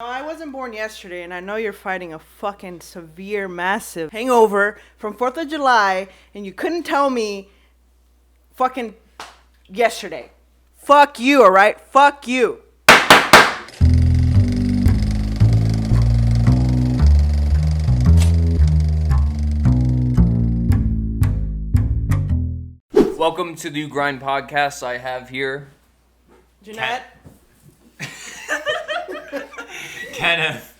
I wasn't born yesterday, and I know you're fighting a fucking severe, massive hangover from 4th of July, and you couldn't tell me fucking yesterday. Fuck you, alright? Fuck you. Welcome to the YouGrind podcast. I have here Jeanette? Kenneth.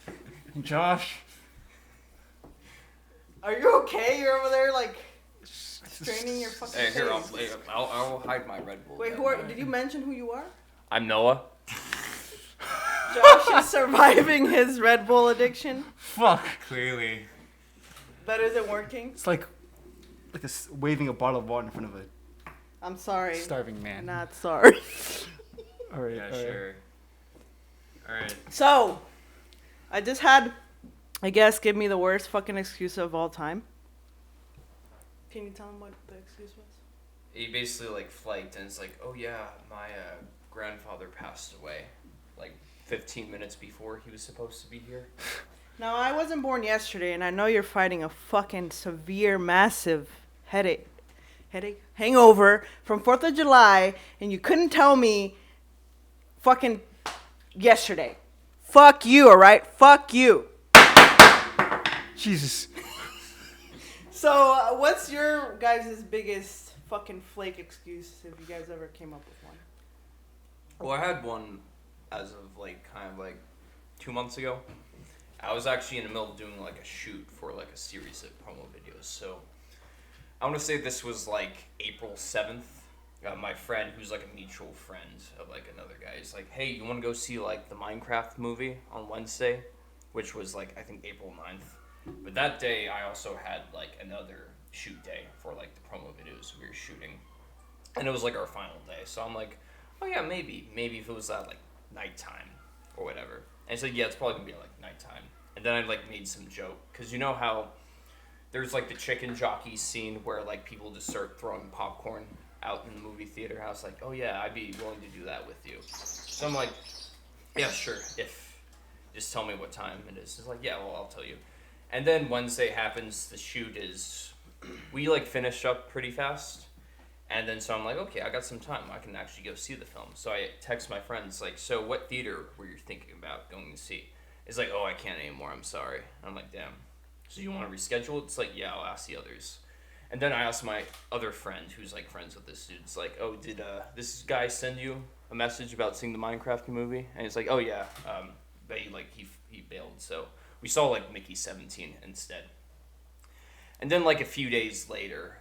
Josh. Are you okay? You're over there, like, straining your fucking Hey, here, face. I'll hide my Red Bull. Wait, did you mention who you are? I'm Noah. Josh is surviving his Red Bull addiction. Fuck. Clearly. That isn't working. It's like waving a bottle of water in front of a I'm sorry. starving man. Not sorry. Alright, Yeah, sure. Alright. So, I just had, I guess, give me the worst fucking excuse of all time. Can you tell him what the excuse was? He basically like flaked and it's like, oh yeah, my grandfather passed away like 15 minutes before he was supposed to be here. Now, I wasn't born yesterday, and I know you're fighting a fucking severe, massive hangover from 4th of July, and you couldn't tell me fucking yesterday. Fuck you, alright? Fuck you. Jesus. So, what's your guys' biggest fucking flake excuse if you guys ever came up with one? Well, I had one as of like kind of like 2 months ago. I was actually in the middle of doing like a shoot for like a series of promo videos. So I want to say this was like April 7th. My friend, who's like a mutual friend of like another guy, is like, hey, you want to go see like the Minecraft movie on Wednesday? Which was like, I think April 9th. But that day I also had like another shoot day for like the promo videos we were shooting. And it was like our final day. So I'm like, oh yeah, maybe if it was at like nighttime or whatever. And he said, yeah, it's probably gonna be like nighttime. And then I like made some joke, because you know how there's like the chicken jockey scene where like people just start throwing popcorn out in the movie theater. I was like, oh yeah, I'd be willing to do that with you. So I'm like, yeah, sure, if just tell me what time it is. It's like, yeah, well, I'll tell you. And then Wednesday happens, the shoot is, we like finished up pretty fast. And then so I'm like, okay, I got some time. I can actually go see the film. So I text my friends, like, so what theater were you thinking about going to see? It's like, oh, I can't anymore. I'm sorry. I'm like, damn. So you want to reschedule? It's like, yeah, I'll ask the others. And then I asked my other friend, who's like friends with this dude. It's like, oh, did this guy send you a message about seeing the Minecraft movie? And he's like, oh yeah, but he bailed. So we saw like Mickey 17 instead. And then like a few days later,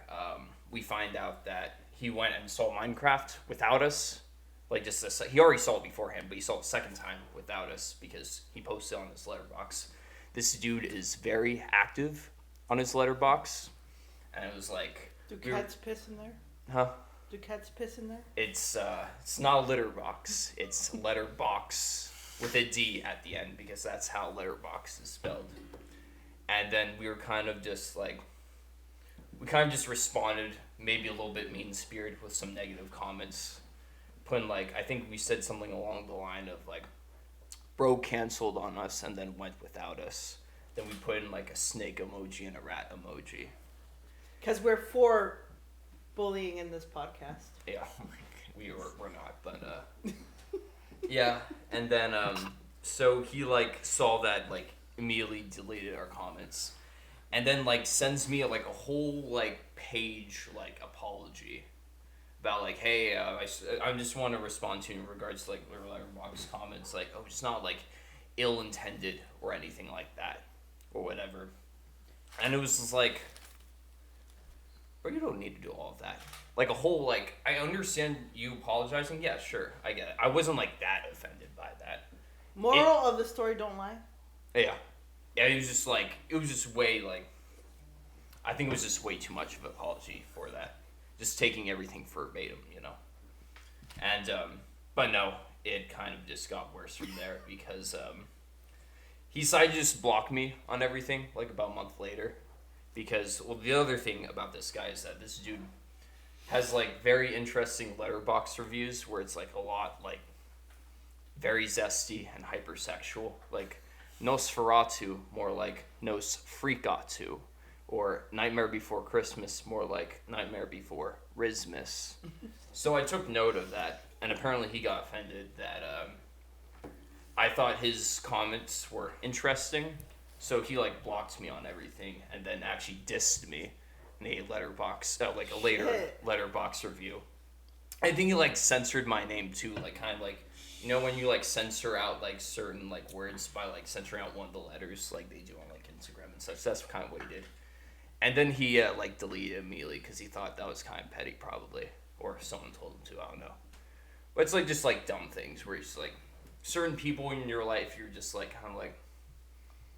we find out that he went and saw Minecraft without us. Like he already saw it beforehand, but he saw it the second time without us because he posted on his letterbox. This dude is very active on his letterbox, and it was like, Do cats piss in there? huh? Do cats piss in there? It's not a litter box. It's letterbox with a D at the end because that's how letterbox is spelled. And then we were kind of just like, we kind of just responded, maybe a little bit mean-spirited with some negative comments. Putting like, I think we said something along the line of like, bro canceled on us and then went without us. Then we put in like a snake emoji and a rat emoji. Because we're for bullying in this podcast. Yeah, we're not, but yeah. And then so he like saw that, like immediately deleted our comments, and then like sends me like a whole like page like apology about like, hey, I just want to respond to you in regards to like letterbox comments, like, oh, it's not like ill-intended or anything like that or whatever. And it was just like, bro, you don't need to do all of that. Like a whole like, I understand you apologizing, yeah, sure, I get it. I wasn't like that offended by that. Moral of the story, don't lie. Yeah, it was just like, it was just way like, I think it was just way too much of an apology for that. Just taking everything verbatim, you know. And, but no, it kind of just got worse from there because he decided to just block me on everything, like about a month later. Because, well, the other thing about this guy is that this dude has, like, very interesting letterbox reviews where it's, like, a lot, like, very zesty and hypersexual. Like Nosferatu, more like Nosfreakatu. Or Nightmare Before Christmas, more like Nightmare Before Rismas. So I took note of that, and apparently he got offended that I thought his comments were interesting. So he like blocked me on everything, and then actually dissed me in a later letterbox review. I think he like censored my name too, like kind of like, you know when you like censor out like certain like words by like censoring out one of the letters, like they do on like Instagram and such. That's kind of what he did. And then he like deleted immediately because he thought that was kind of petty, probably, or someone told him to. I don't know. But it's like just like dumb things where it's like certain people in your life, you're just like kind of like,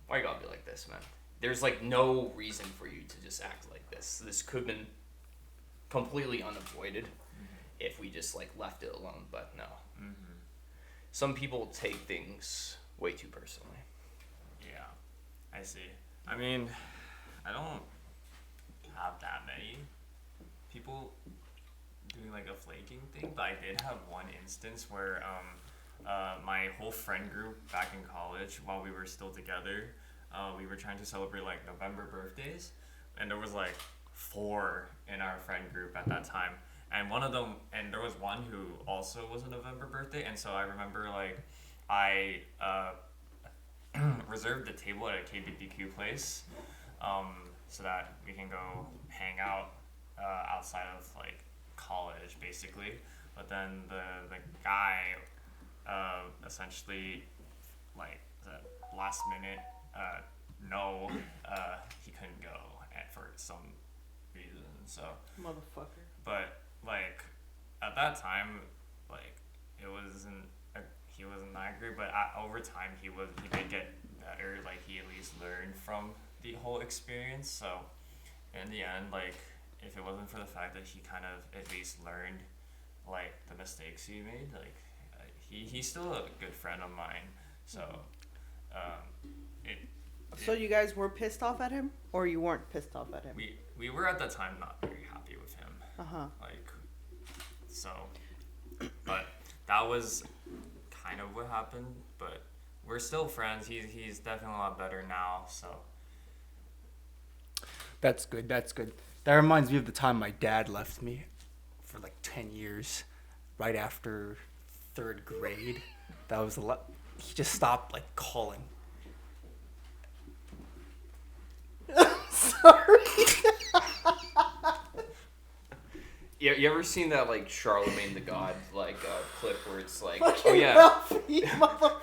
why you gotta be like this, man? There's like no reason for you to just act like this. This could have been completely unavoided if we just like left it alone. But no, some people take things way too personally. Yeah, I see. I mean, I don't have that many people doing like a flaking thing, but I did have one instance where my whole friend group back in college, while we were still together, we were trying to celebrate like November birthdays, and there was like 4 in our friend group at that time, and there was one who also was a November birthday, and so I remember like I reserved the table at a KBBQ place, so that we can go hang out outside of like college, basically. But then the guy essentially like the last minute he couldn't go for some reason. So Motherfucker. but like at that time, like he wasn't that great, but over time he did get better. Like he at least learned from the whole experience. So in the end, like if it wasn't for the fact that he kind of at least learned like the mistakes he made, like he's still a good friend of mine. So So you guys were pissed off at him, or you weren't pissed off at him? we were at the time not very happy with him. Like so, but that was kind of what happened. But we're still friends. He's definitely a lot better now. So. That's good. That reminds me of the time my dad left me for like 10 years, right after 3rd grade. That was a lot. He just stopped like calling. Sorry. You ever seen that like Charlemagne the God like clip where it's like, Fucking oh yeah, Ralphie, motherfucker.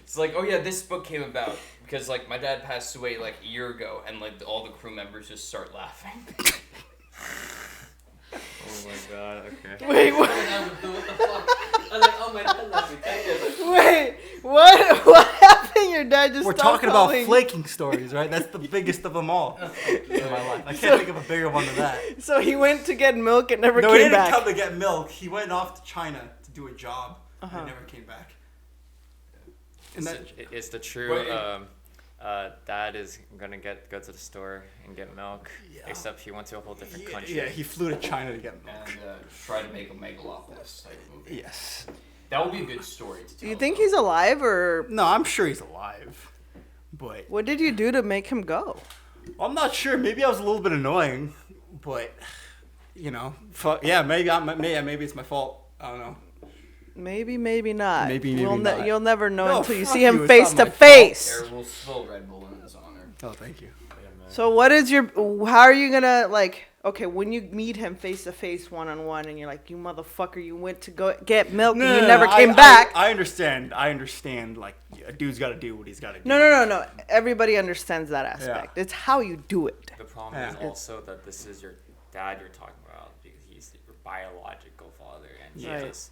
it's like, oh yeah, this book came about because like my dad passed away like a year ago, and like all the crew members just start laughing. Oh my god. Okay. Wait, what? What the fuck? I was like, oh my god, let me take it. Wait, what happened? Your dad just We're stopped talking about calling. flaking stories, right? That's the biggest of them all in my life. I can't think of a bigger one than that. So he went to get milk and never No, he came didn't back. come to get milk. He went off to China to do a job and never came back. And that, It's the true. Dad is gonna go to the store and get milk. Yeah. Except he went to a whole different country. yeah, he flew to China to get milk. And try to make a Megalopolis type movie. Yes. That would be a good story to tell. Do you think he's alive, or No, I'm sure he's alive. But what did you do to make him go? I'm not sure. Maybe I was a little bit annoying, but maybe it's my fault. I don't know. Maybe, maybe not. Maybe not. You'll never know No, until you fuck see him you, it's face not to my face. There will spill Red Bull in his honor. Oh, thank you. So what is how are you gonna like, okay, when you meet him face to face, one-on-one, and you're like, you motherfucker, you went to go get milk and you never came back. I understand. Like, a dude's got to do what he's got to do. No. Everybody understands that aspect. Yeah. It's how you do it. The problem is also that this is your dad you're talking about, because he's your biological father, and he Right. just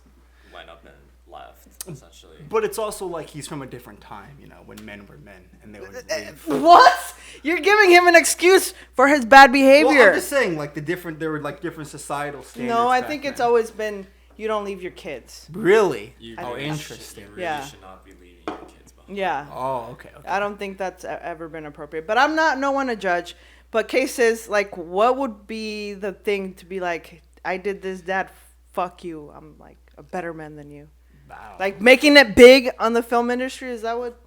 went up and left essentially. But it's also like he's from a different time, when men were men and they would leave. What? You're giving him an excuse for his bad behavior. Well, I'm just saying, like, there were like different societal standards. No, I back think it's then. always been you don't leave your kids. Really. You Oh, really interesting. You really Yeah. should not be leaving your kids behind. Yeah. Oh, okay. I don't think that's ever been appropriate. But I'm not no one to judge. But cases like, what would be the thing to be like, I did this, Dad, fuck you. I'm like a better man than you. Wow. Like making it big on the film industry? Is that what?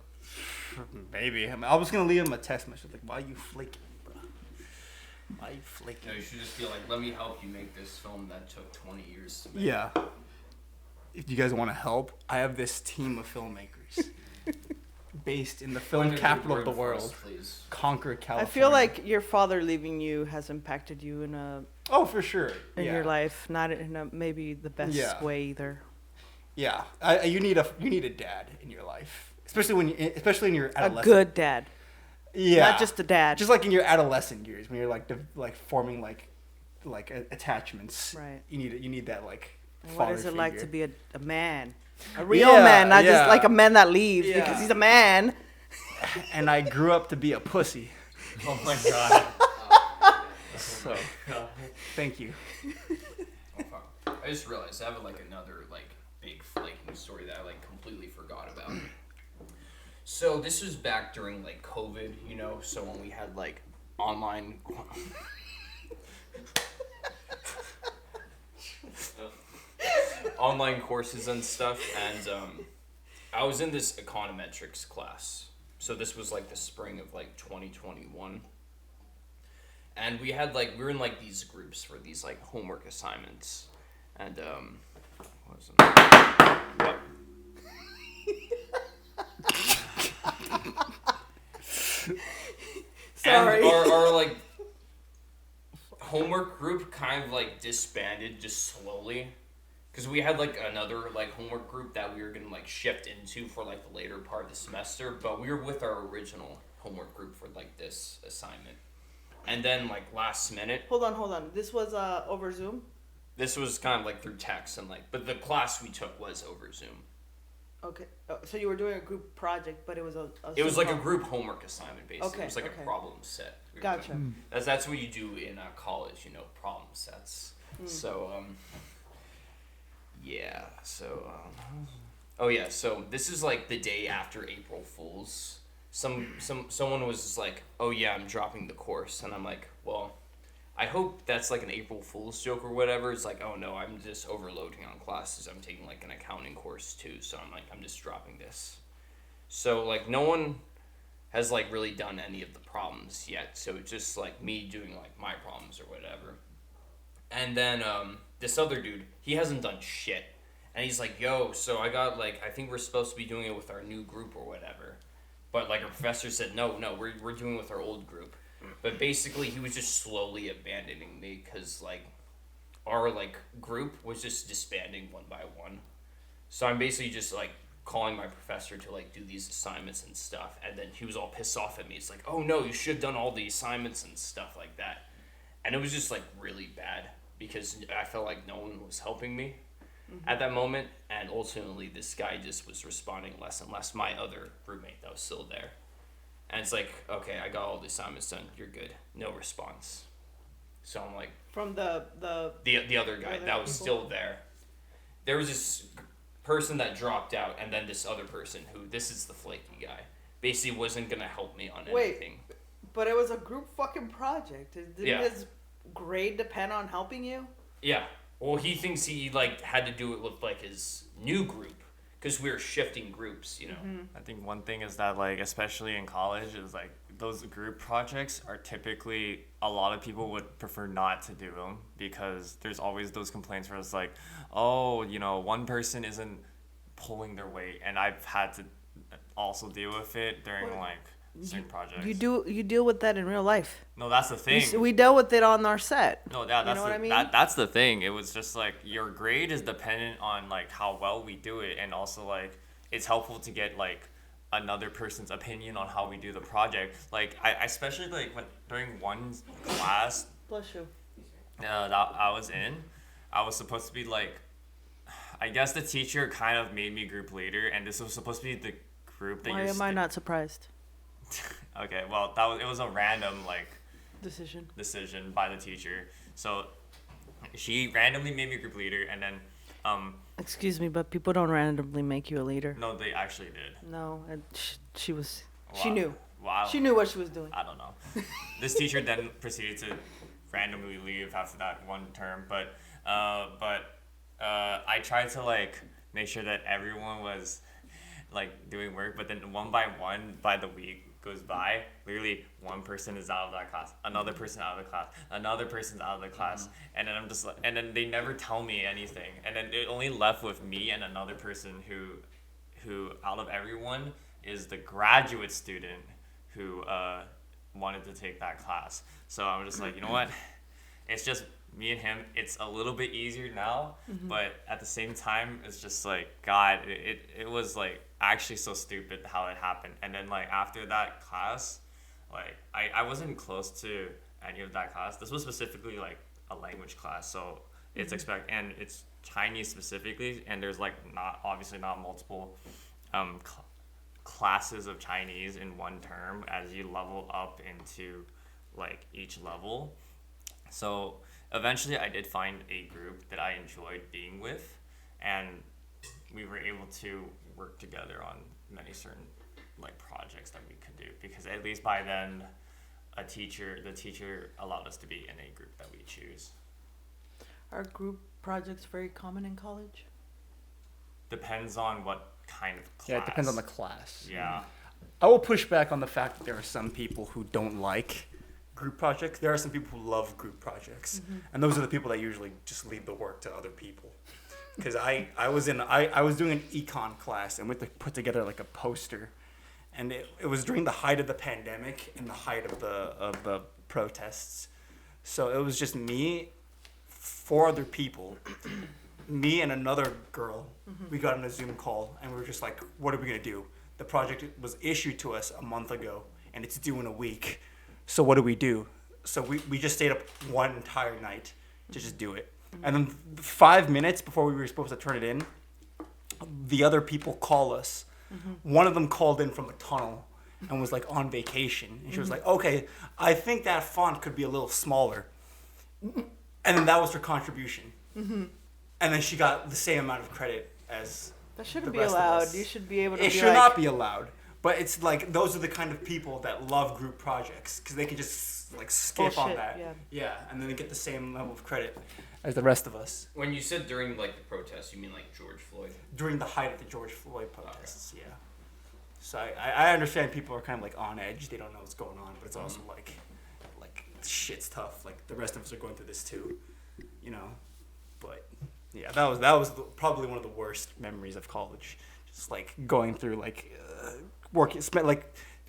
Maybe. I was gonna leave him a text message like, "Why you flaking, bro? Why you flaking?" No, you should just be like, let me help you make this film that took 20 years to make. Yeah. If you guys want to help, I have this team of filmmakers based in the film Find a capital good of the word for us, world, please. Concord, I California. feel like your father leaving you has impacted you in Oh, for sure. your life, not in a maybe the best Yeah. way either. Yeah. You need a dad in your life, especially in your A adolescent. good dad, Yeah. not just a dad. Just like in your adolescent years when you're like forming like attachments. Right. You need that like. And what is father it like to figure. be a man? A real Yeah, man, not just yeah. like a man that leaves Yeah. because he's a man. And I grew up to be a pussy. Oh my god. So thank you. Oh, fuck. I just realized I have like another like big flaking story that I like completely forgot about. So this was back during like COVID, you know, so when we had like online online courses and stuff, and I was in this econometrics class. So this was like the spring of like 2021. And we were in like these groups for these like homework assignments. And what was it? What? Sorry. And our like homework group kind of like disbanded just slowly. Because we had like another like homework group that we were gonna like shift into for like the later part of the semester, but we were with our original homework group for like this assignment. And then like last minute, Hold on. This was over Zoom? this was kind of like through text and like, but the class we took was over Zoom. Okay. So you were doing a group project, but it was a It was Zoom like a call. group homework assignment basically. Okay, It was like okay. a problem set. we were Gotcha. doing. That's what you do in college, you know, problem sets. So yeah. So oh yeah. So this is like the day after April Fools. Someone was just like, oh yeah, I'm dropping the course, and I'm like, well, I hope that's like an April Fool's joke or whatever. It's like, oh no, I'm just overloading on classes. I'm taking like an accounting course too, so I'm like, I'm just dropping this. So like no one has like really done any of the problems yet, so it's just like me doing like my problems or whatever. And then this other dude, he hasn't done shit, and he's like, yo, so I got like, I think we're supposed to be doing it with our new group or whatever. But like our professor said, no, we're doing it with our old group. But basically, he was just slowly abandoning me because like our like group was just disbanding one by one. So I'm basically just like calling my professor to like do these assignments and stuff, and then he was all pissed off at me. It's like, oh no, you should have done all the assignments and stuff like that. And it was just like really bad because I felt like no one was helping me at that moment, and ultimately this guy just was responding less and less. My other roommate that was still there, and it's like, okay, I got all the assignments done, you're good. No response. So I'm like, From the the other guy Other that was people? still there. There was this person that dropped out, and then this other person who, this is the flaky guy, basically wasn't gonna help me on Wait. anything. But it was a group fucking project. Didn't Yeah. his grade depend on helping you? Yeah. Well, he thinks he like had to do it with like his new group because we were shifting groups, you know. I think one thing is that, like, especially in college, is like those group projects are typically, a lot of people would prefer not to do them because there's always those complaints where it's like, oh, you know, one person isn't pulling their weight, and I've had to also deal with it during Well, like certain projects. You deal with that in real life. No, that's the thing. We dealt with it on our set. No, that's You know what I mean? that's the thing. It was just like your grade is dependent on like how well we do it, and also like it's helpful to get like another person's opinion on how we do the project. Like I especially like when during one class Bless you. that I was in, I was supposed to be like, I guess the teacher kind of made me group leader, and this was supposed to be the group that Why you're. am I not surprised? Okay, well it was a random like decision by the teacher. So she randomly made me group leader, and then Excuse me, but people don't randomly make you a leader. no, they actually did. No, she was. She Wow. knew. Wow. She knew what she was doing. I don't know. This teacher then proceeded to randomly leave after that one term, but I tried to like make sure that everyone was like doing work, but then one by the week goes by, literally one person is out of that class, another person out of the class, another person's out of the class, and then I'm just like, and then they never tell me anything, and then it only left with me and another person who out of everyone is the graduate student who wanted to take that class. So I'm just like, you know what, it's just me and him. It's a little bit easier now, but at the same time, it's just like, God, it was like actually so stupid how it happened. And then like after that class, like I wasn't close to any of that class. This was specifically like a language class, so it's and it's Chinese specifically, and there's like obviously not multiple classes of Chinese in one term as you level up into like each level. So eventually I did find a group that I enjoyed being with, and we were able to work together on many certain like projects that we could do, because at least by then the teacher allowed us to be in a group that we choose. Are group projects very common in college? Depends on what kind of class. Yeah, it depends on the class. Yeah. I will push back on the fact that there are some people who don't like group projects. There are some people who love group projects, and those are the people that usually just leave the work to other people. Because I was doing an econ class, and we had to put together like a poster, and it was during the height of the pandemic and the height of the protests. So it was just me, 4 other people, me and another girl. We got on a Zoom call, and we were just like, what are we gonna do? The project was issued to us a month ago, and it's due in a week. So what do? So we just stayed up one entire night to just do it. And then 5 minutes before we were supposed to turn it in, the other people call us. One of them called in from a tunnel and was like on vacation. And she was like, okay, I think that font could be a little smaller. And then that was her contribution. And then she got the same amount of credit as That shouldn't the be rest of allowed. us. You should be able to It be should like, not be allowed. But it's like, those are the kind of people that love group projects, because they can just like skip on Bullshit, that. yeah. And then they get the same level of credit as the rest of us. When you said during like the protests, you mean like George Floyd? During the height of the George Floyd protests, yeah. So I understand people are kind of like on edge. They don't know what's going on, but it's also like shit's tough. Like the rest of us are going through this too, you know. But yeah, that was probably one of the worst memories of college. Just like going through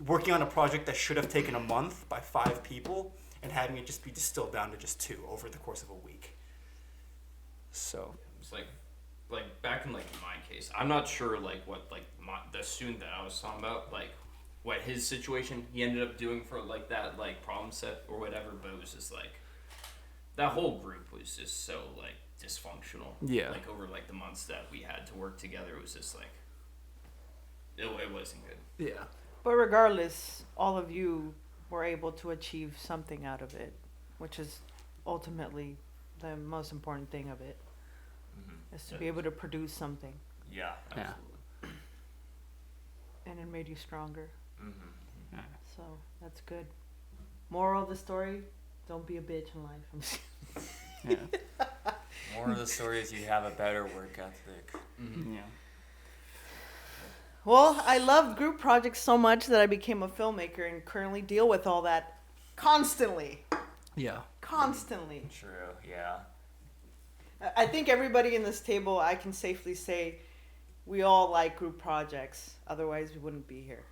working on a project that should have taken a month by 5 people and having it just be distilled down to just 2 over the course of a week. So It's like back in like my case, I'm not sure like what like the student that I was talking about, like what his situation he ended up doing for like that like problem set or whatever, but it was just like that whole group was just so like dysfunctional. Yeah. Like over like the months that we had to work together, it was just like it wasn't good. yeah. But regardless, all of you were able to achieve something out of it, which is ultimately the most important thing of it, is to be able to produce something, Yeah. Yeah. and it made you stronger. Mm-hmm. So that's good. Moral of the story: don't be a bitch in life. I'm just Yeah. More of the story is you have a better work ethic. Yeah. Well, I loved group projects so much that I became a filmmaker and currently deal with all that constantly. Yeah. Constantly. True. Yeah. I think everybody in this table, I can safely say, we all like group projects. Otherwise, we wouldn't be here.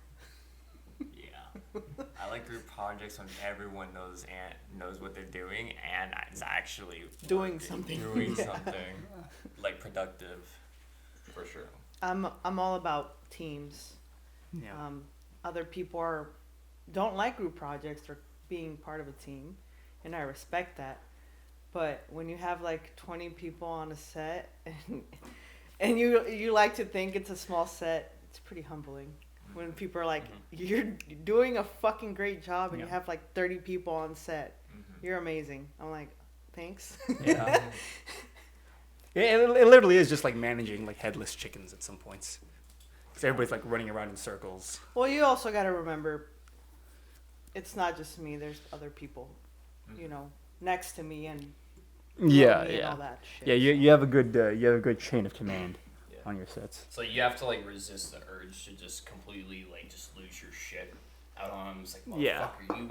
Yeah. I like group projects when everyone knows what they're doing and is actually Doing working, something. doing Yeah. something like productive. For sure. I'm all about teams. Yeah. Other people don't like group projects or being part of a team, and I respect that. But when you have like 20 people on a set, and you like to think it's a small set, it's pretty humbling. When people are like, you're doing a fucking great job, and you Yeah. have like 30 people on set. You're amazing. I'm like, thanks. Yeah. Yeah, it literally is just like managing like headless chickens at some points. Because everybody's like running around in circles. Well, you also got to remember, it's not just me. There's other people, you know, next to me and below me and all that shit. Yeah, you have a good chain of command. Yeah. on your sets. So you have to like resist the urge to just completely like just lose your shit out on him. It's like, motherfucker, Yeah. you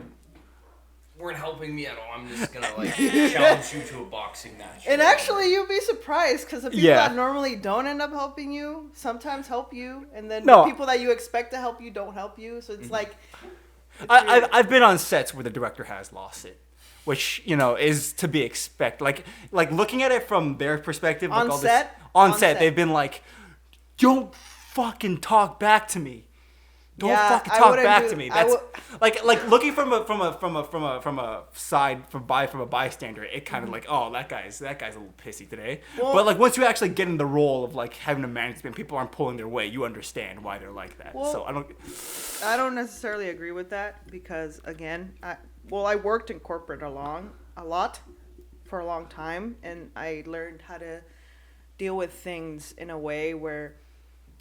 weren't helping me at all. I'm just gonna like challenge you to a boxing match. And actually, you'd be surprised because the people Yeah. that normally don't end up helping you sometimes help you, and then No. the people that you expect to help you don't help you. So it's like, I've been on sets where the director has lost it, which is to be expected. Like looking at it from their perspective, On like all set? this, on On set, set. they've been like, "Don't fucking talk back to me. Don't Yeah, fucking I talk wouldn't back do- to me." I That's would- like looking from a side from a bystander. It kind of like, oh, that guy's a little pissy today. Well- But like once you actually get in the role of like having a management, people aren't pulling their weight. You understand why they're like that. Well- So I don't necessarily agree with that because again, I worked in corporate a lot for a long time, and I learned how to deal with things in a way where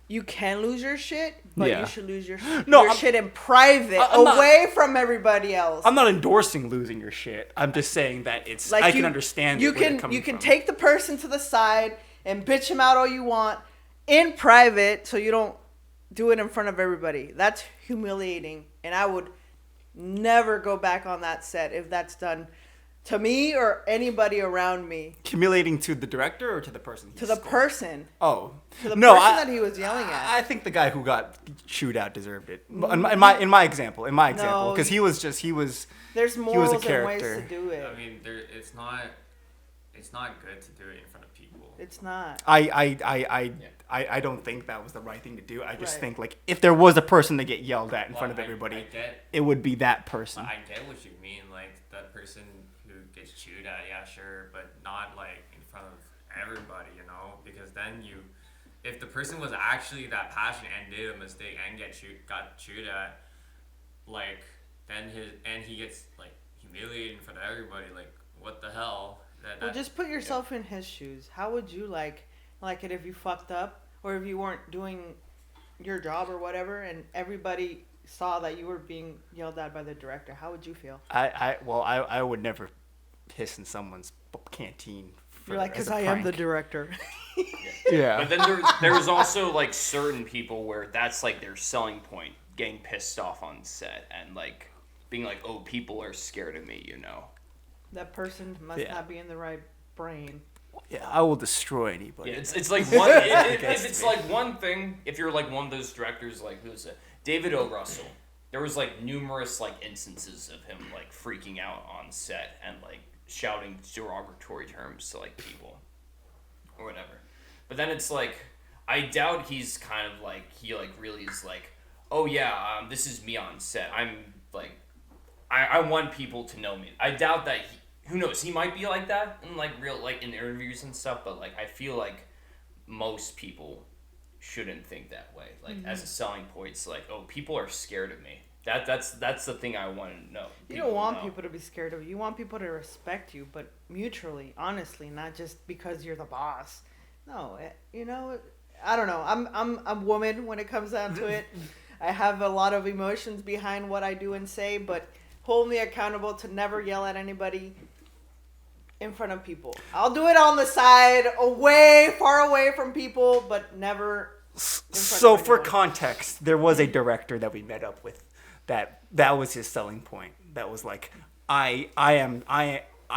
you can lose your shit, but Yeah. you should lose your No, your I'm- shit in private, I'm not- away from everybody else. I'm not endorsing losing your shit. I'm just saying that it's I can understand You where they're can coming you can from. take the person to the side and bitch him out all you want in private, so you don't do it in front of everybody. That's humiliating, and I would never go back on that set if that's done to me or anybody around me. Humiliating to the director or to the person? To the person, Oh, to the no, person that he was yelling at. I think the guy who got chewed out deserved it. In my example, No, because he was. There's was a morals and ways character. to do it. I mean, it's not good to do it in front of people. It's not. I don't think that was the right thing to do. I just Right. think like if there was a person to get yelled at in front of I everybody, get, it would be that person. I get what you mean. Like that person who gets chewed at, yeah, sure, but not like in front of everybody, because then if the person was actually that passionate and did a mistake and got chewed at, like then he gets like humiliated in front of everybody. Like what the hell? Well, just put yourself in his shoes. How would you like it if you fucked up or if you weren't doing your job or whatever, and everybody saw that you were being yelled at by the director? How would you feel? I would never piss in someone's canteen. You're like, as because a I am the prank. director. Yeah. But then there's also like certain people where that's like their selling point, getting pissed off on set and like being like, oh, people are scared of me, That person must Yeah. not be in the right brain. Yeah, I will destroy anybody. Yeah, it's like one. If it's like one thing, if you're like one of those directors, like who's it? David O. Russell. There was like numerous like instances of him like freaking out on set and like shouting derogatory terms to like people or whatever. But then it's like I doubt he's kind of like he like really is like, oh yeah, this is me on set. I'm like I want people to know me. I doubt that who knows, he might be like that in like real like in interviews and stuff, but like I feel like most people shouldn't think that way. Like as a selling point, it's like, oh, people are scared of me. That's the thing I want to know. You don't want people to be scared of you. You want people to respect you, but mutually, honestly, not just because you're the boss. No, I don't know. I'm a woman when it comes down to it. I have a lot of emotions behind what I do and say, but hold me accountable to never yell at anybody in front of people. I'll do it on the side, far away from people, but never in front So of for anyone. context, there was a director that we met up with that was his selling point. That was like, I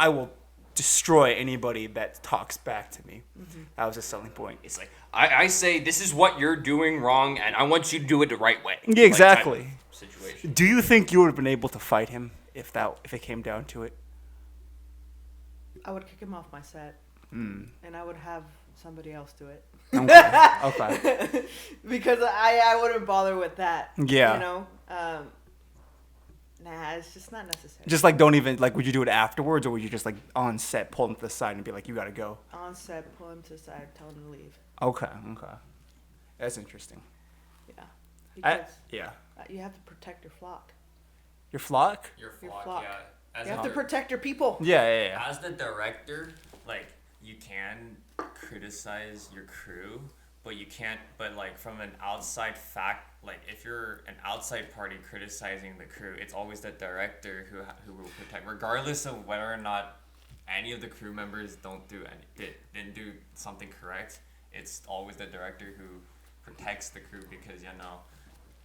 will destroy anybody that talks back to me. Mm-hmm. That was his selling point. It's like I say this is what you're doing wrong, and I want you to do it the right way. Yeah, exactly. Like, type of situation. Do you think you would have been able to fight him if it came down to it? I would kick him off my set, and I would have somebody else do it. Okay. Because I wouldn't bother with that. Yeah. Nah, it's just not necessary. Just like don't even like. Would you do it afterwards, or would you just like on set pull him to the side and be like, "You gotta go"? On set, pull him to the side, tell him to leave. Okay. That's interesting. Yeah. Because Yeah. you have to protect your flock. Your flock? Your Your flock, flock. yeah. As You have a to protect your people. Yeah. As the director, like you can criticize your crew, but you can't. But like from an outside fact, like if you're an outside party criticizing the crew, it's always the director who will protect, regardless of whether or not any of the crew members didn't do something correct. it's always the director who protects the crew because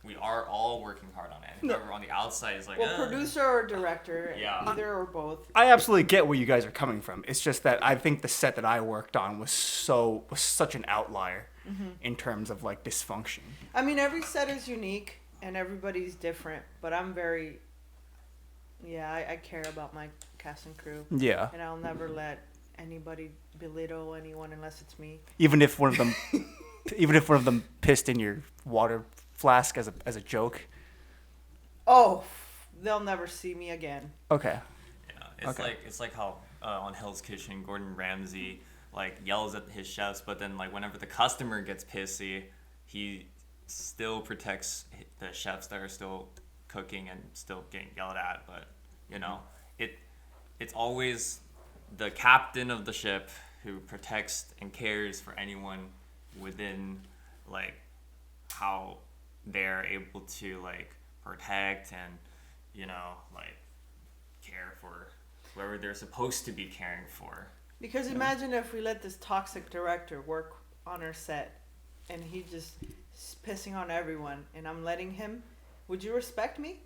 we are all working hard on it. And whoever on the outside is like, Well, producer or director, Yeah. either or both. I absolutely get where you guys are coming from. It's just that I think the set that I worked on was such an outlier in terms of like dysfunction. I mean, every set is unique and everybody's different, but I'm very, I care about my cast and crew, Yeah. and I'll never let anybody belittle anyone unless it's me. Even if one of them pissed in your water flask as a joke. Oh, they'll never see me again. Okay. Yeah, Okay. it's like how on Hell's Kitchen, Gordon Ramsay like yells at his chefs, but then like whenever the customer gets pissy, he still protects the chefs that are still cooking and still getting yelled at. But it's always the captain of the ship who protects and cares for anyone within like how they're able to like protect and like care for whoever they're supposed to be caring for. Because imagine if we let this toxic director work on our set and he just is pissing on everyone and I'm letting him. Would you respect me?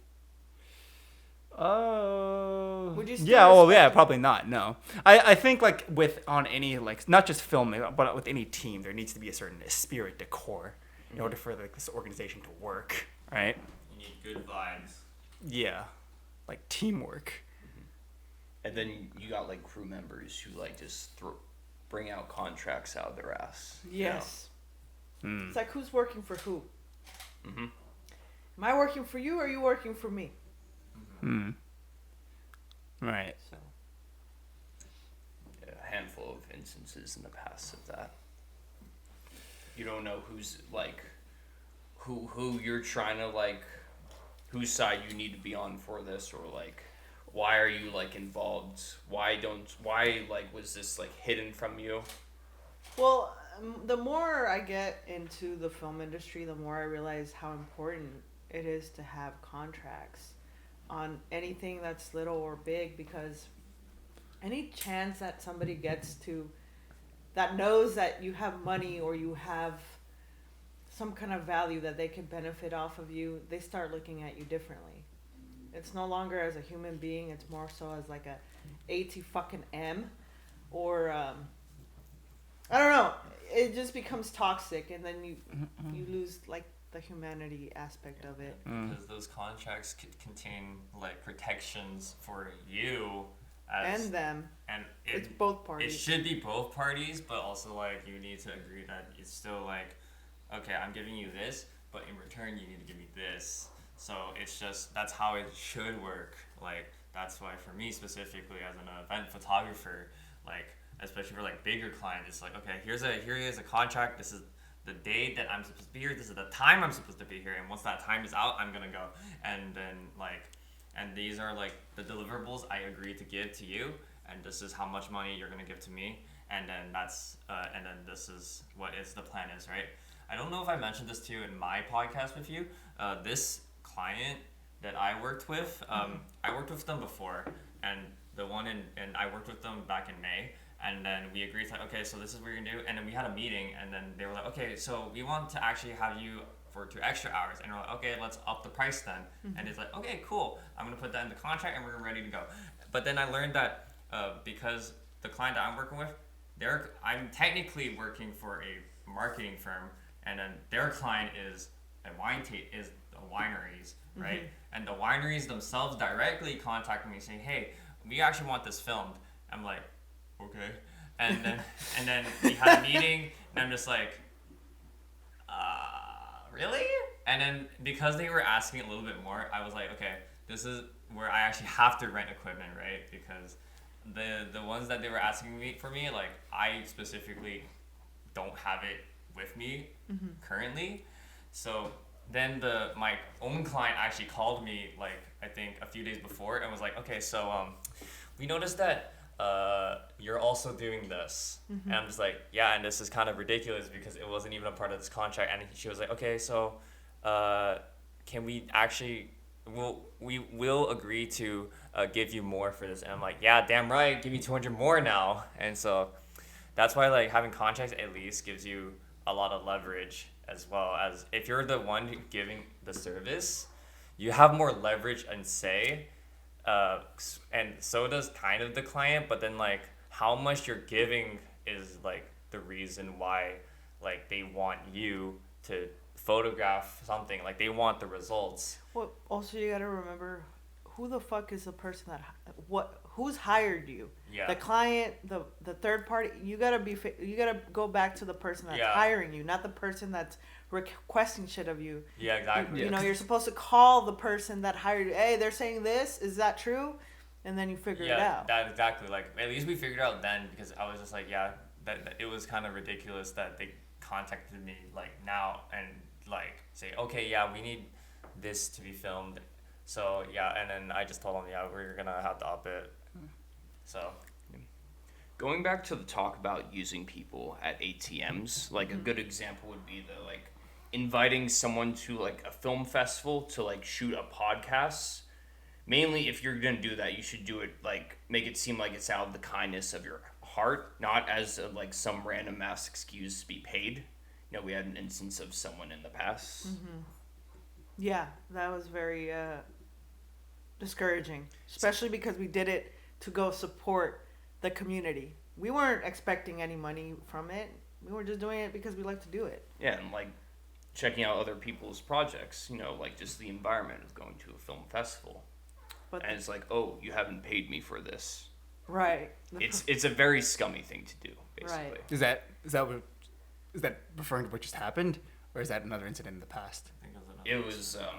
Would you still yeah, oh respect yeah, me? probably not. No, I think like on any like not just filming, but with any team, there needs to be a certain spirit to core in order for like this organization to work, right? You need good vibes. Yeah, like teamwork. And then you got like crew members who like just bring out contracts out of their ass. Yes. Mm. It's like, who's working for who? Mm-hmm. Am I working for you or are you working for me? Mm. Right. So, yeah, a handful of instances in the past of that. You don't know who's like, who you're trying to like, whose side you need to be on for this, or like, why are you like involved? Why like was this like hidden from you? Well, the more I get into the film industry, the more I realize how important it is to have contracts on anything that's little or big, because any chance that somebody gets to that knows that you have money or you have some kind of value that they can benefit off of you, they start looking at you differently. It's no longer as a human being, it's more so as like a AT or I don't know. It just becomes toxic, and then you lose like the humanity aspect of it. Because those contracts contain like protections for you as And them. and It's it, both it parties. should be both parties, but also like you need to agree that it's still like, okay, I'm giving you this, but in return you need to give me this. So it's just, that's how it should work. Like that's why for me specifically as an event photographer, like especially for like bigger clients, it's like, okay, here is a contract. This is the date that I'm supposed to be here. This is the time I'm supposed to be here. And once that time is out, I'm gonna go. And then like, and these are like the deliverables I agree to give to you. And this is how much money you're gonna give to me. And then and then this is what the plan is, right? I don't know if I mentioned this to you in my podcast with you. This client that I worked with, I worked with them before, and I worked with them back in May. And then we agreed to, okay, so this is what you're gonna do. And then we had a meeting, and then they were like, okay, so we want to actually have you for 2 extra hours. And we're like, okay, let's up the price then. Mm-hmm. And it's like, okay, cool. I'm gonna put that in the contract, and we're ready to go. But then I learned that because the client that I'm working with, I'm technically working for a marketing firm, and then their client is the wineries, right? Mm-hmm. And the wineries themselves directly contacted me saying, hey, we actually want this filmed. I'm like, okay. And then we had a meeting, and I'm just like, really? And then because they were asking a little bit more, I was like, okay, this is where I actually have to rent equipment, right? Because the ones that they were asking me for me, like I specifically don't have it with me currently. So then my own client actually called me like I think a few days before and was like, okay, so we noticed that you're also doing this. And I'm just like, yeah, and this is kind of ridiculous because it wasn't even a part of this contract. And she was like, okay, so can we actually we will agree to give you more for this. And I'm like, yeah, damn right, give me 200 more now. And so that's why like having contracts at least gives you a lot of leverage, as well as if you're the one giving the service, you have more leverage and say, and so does kind of the client. But then like how much you're giving is like the reason why like they want you to photograph something, like they want the results. Well, also you gotta remember, who the fuck is the person that who's hired you? Yeah. The client, the third party. You gotta go back to the person that's Yeah. hiring you, not the person that's requesting shit of you. Yeah, exactly. You know, you're supposed to call the person that hired you. Hey, they're saying this. Is that true? And then you figure it out. That exactly. Like at least we figured out then, because I was just like, yeah, that it was kind of ridiculous that they contacted me like now and like say, okay, yeah, we need this to be filmed. So yeah, and then I just told them, yeah, we're gonna have to up it. So Going back to the talk about using people at ATMs, like a good example would be the like inviting someone to like a film festival to like shoot a podcast. Mainly, if you're gonna do that, you should do it like make it seem like it's out of the kindness of your heart, not as like some random ass excuse to be paid. You know, we had an instance of someone in the past. Yeah, that was very discouraging, especially because we did it to go support the community. We weren't expecting any money from it. We were just doing it because we like to do it. Yeah, and like checking out other people's projects, you know, like just the environment of going to a film festival. But And it's like, oh, you haven't paid me for this. right. It's a very scummy thing to do, basically. Right. Is that referring to what just happened, or is that another incident in the past? I think It was So-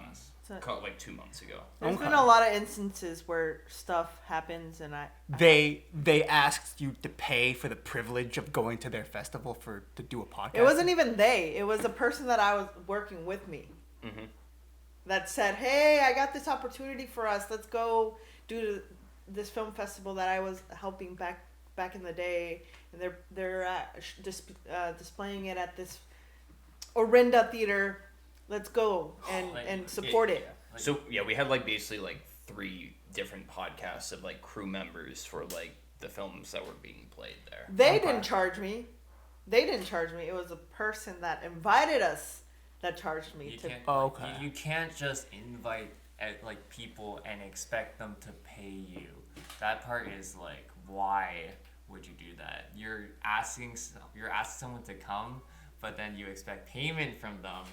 like 2 months ago. There's Okay. been a lot of instances where stuff happens, and They asked you to pay for the privilege of going to their festival to do a podcast. it wasn't even they. It was the person that I was working with me Mhm. that said, "Hey, I got this opportunity for us. Let's go do this film festival that I was helping back in the day, and they're displaying it at this Orinda theater. Let's go and support it." So yeah, we had like basically like 3 different podcasts of like crew members for like the films that were being played there. They Okay. didn't charge me. It was a person that invited us that charged me You to. can't. Oh, okay. You can't just invite like people and expect them to pay you. That part is like, why would you do that? You're asking someone to come, but then you expect payment from them.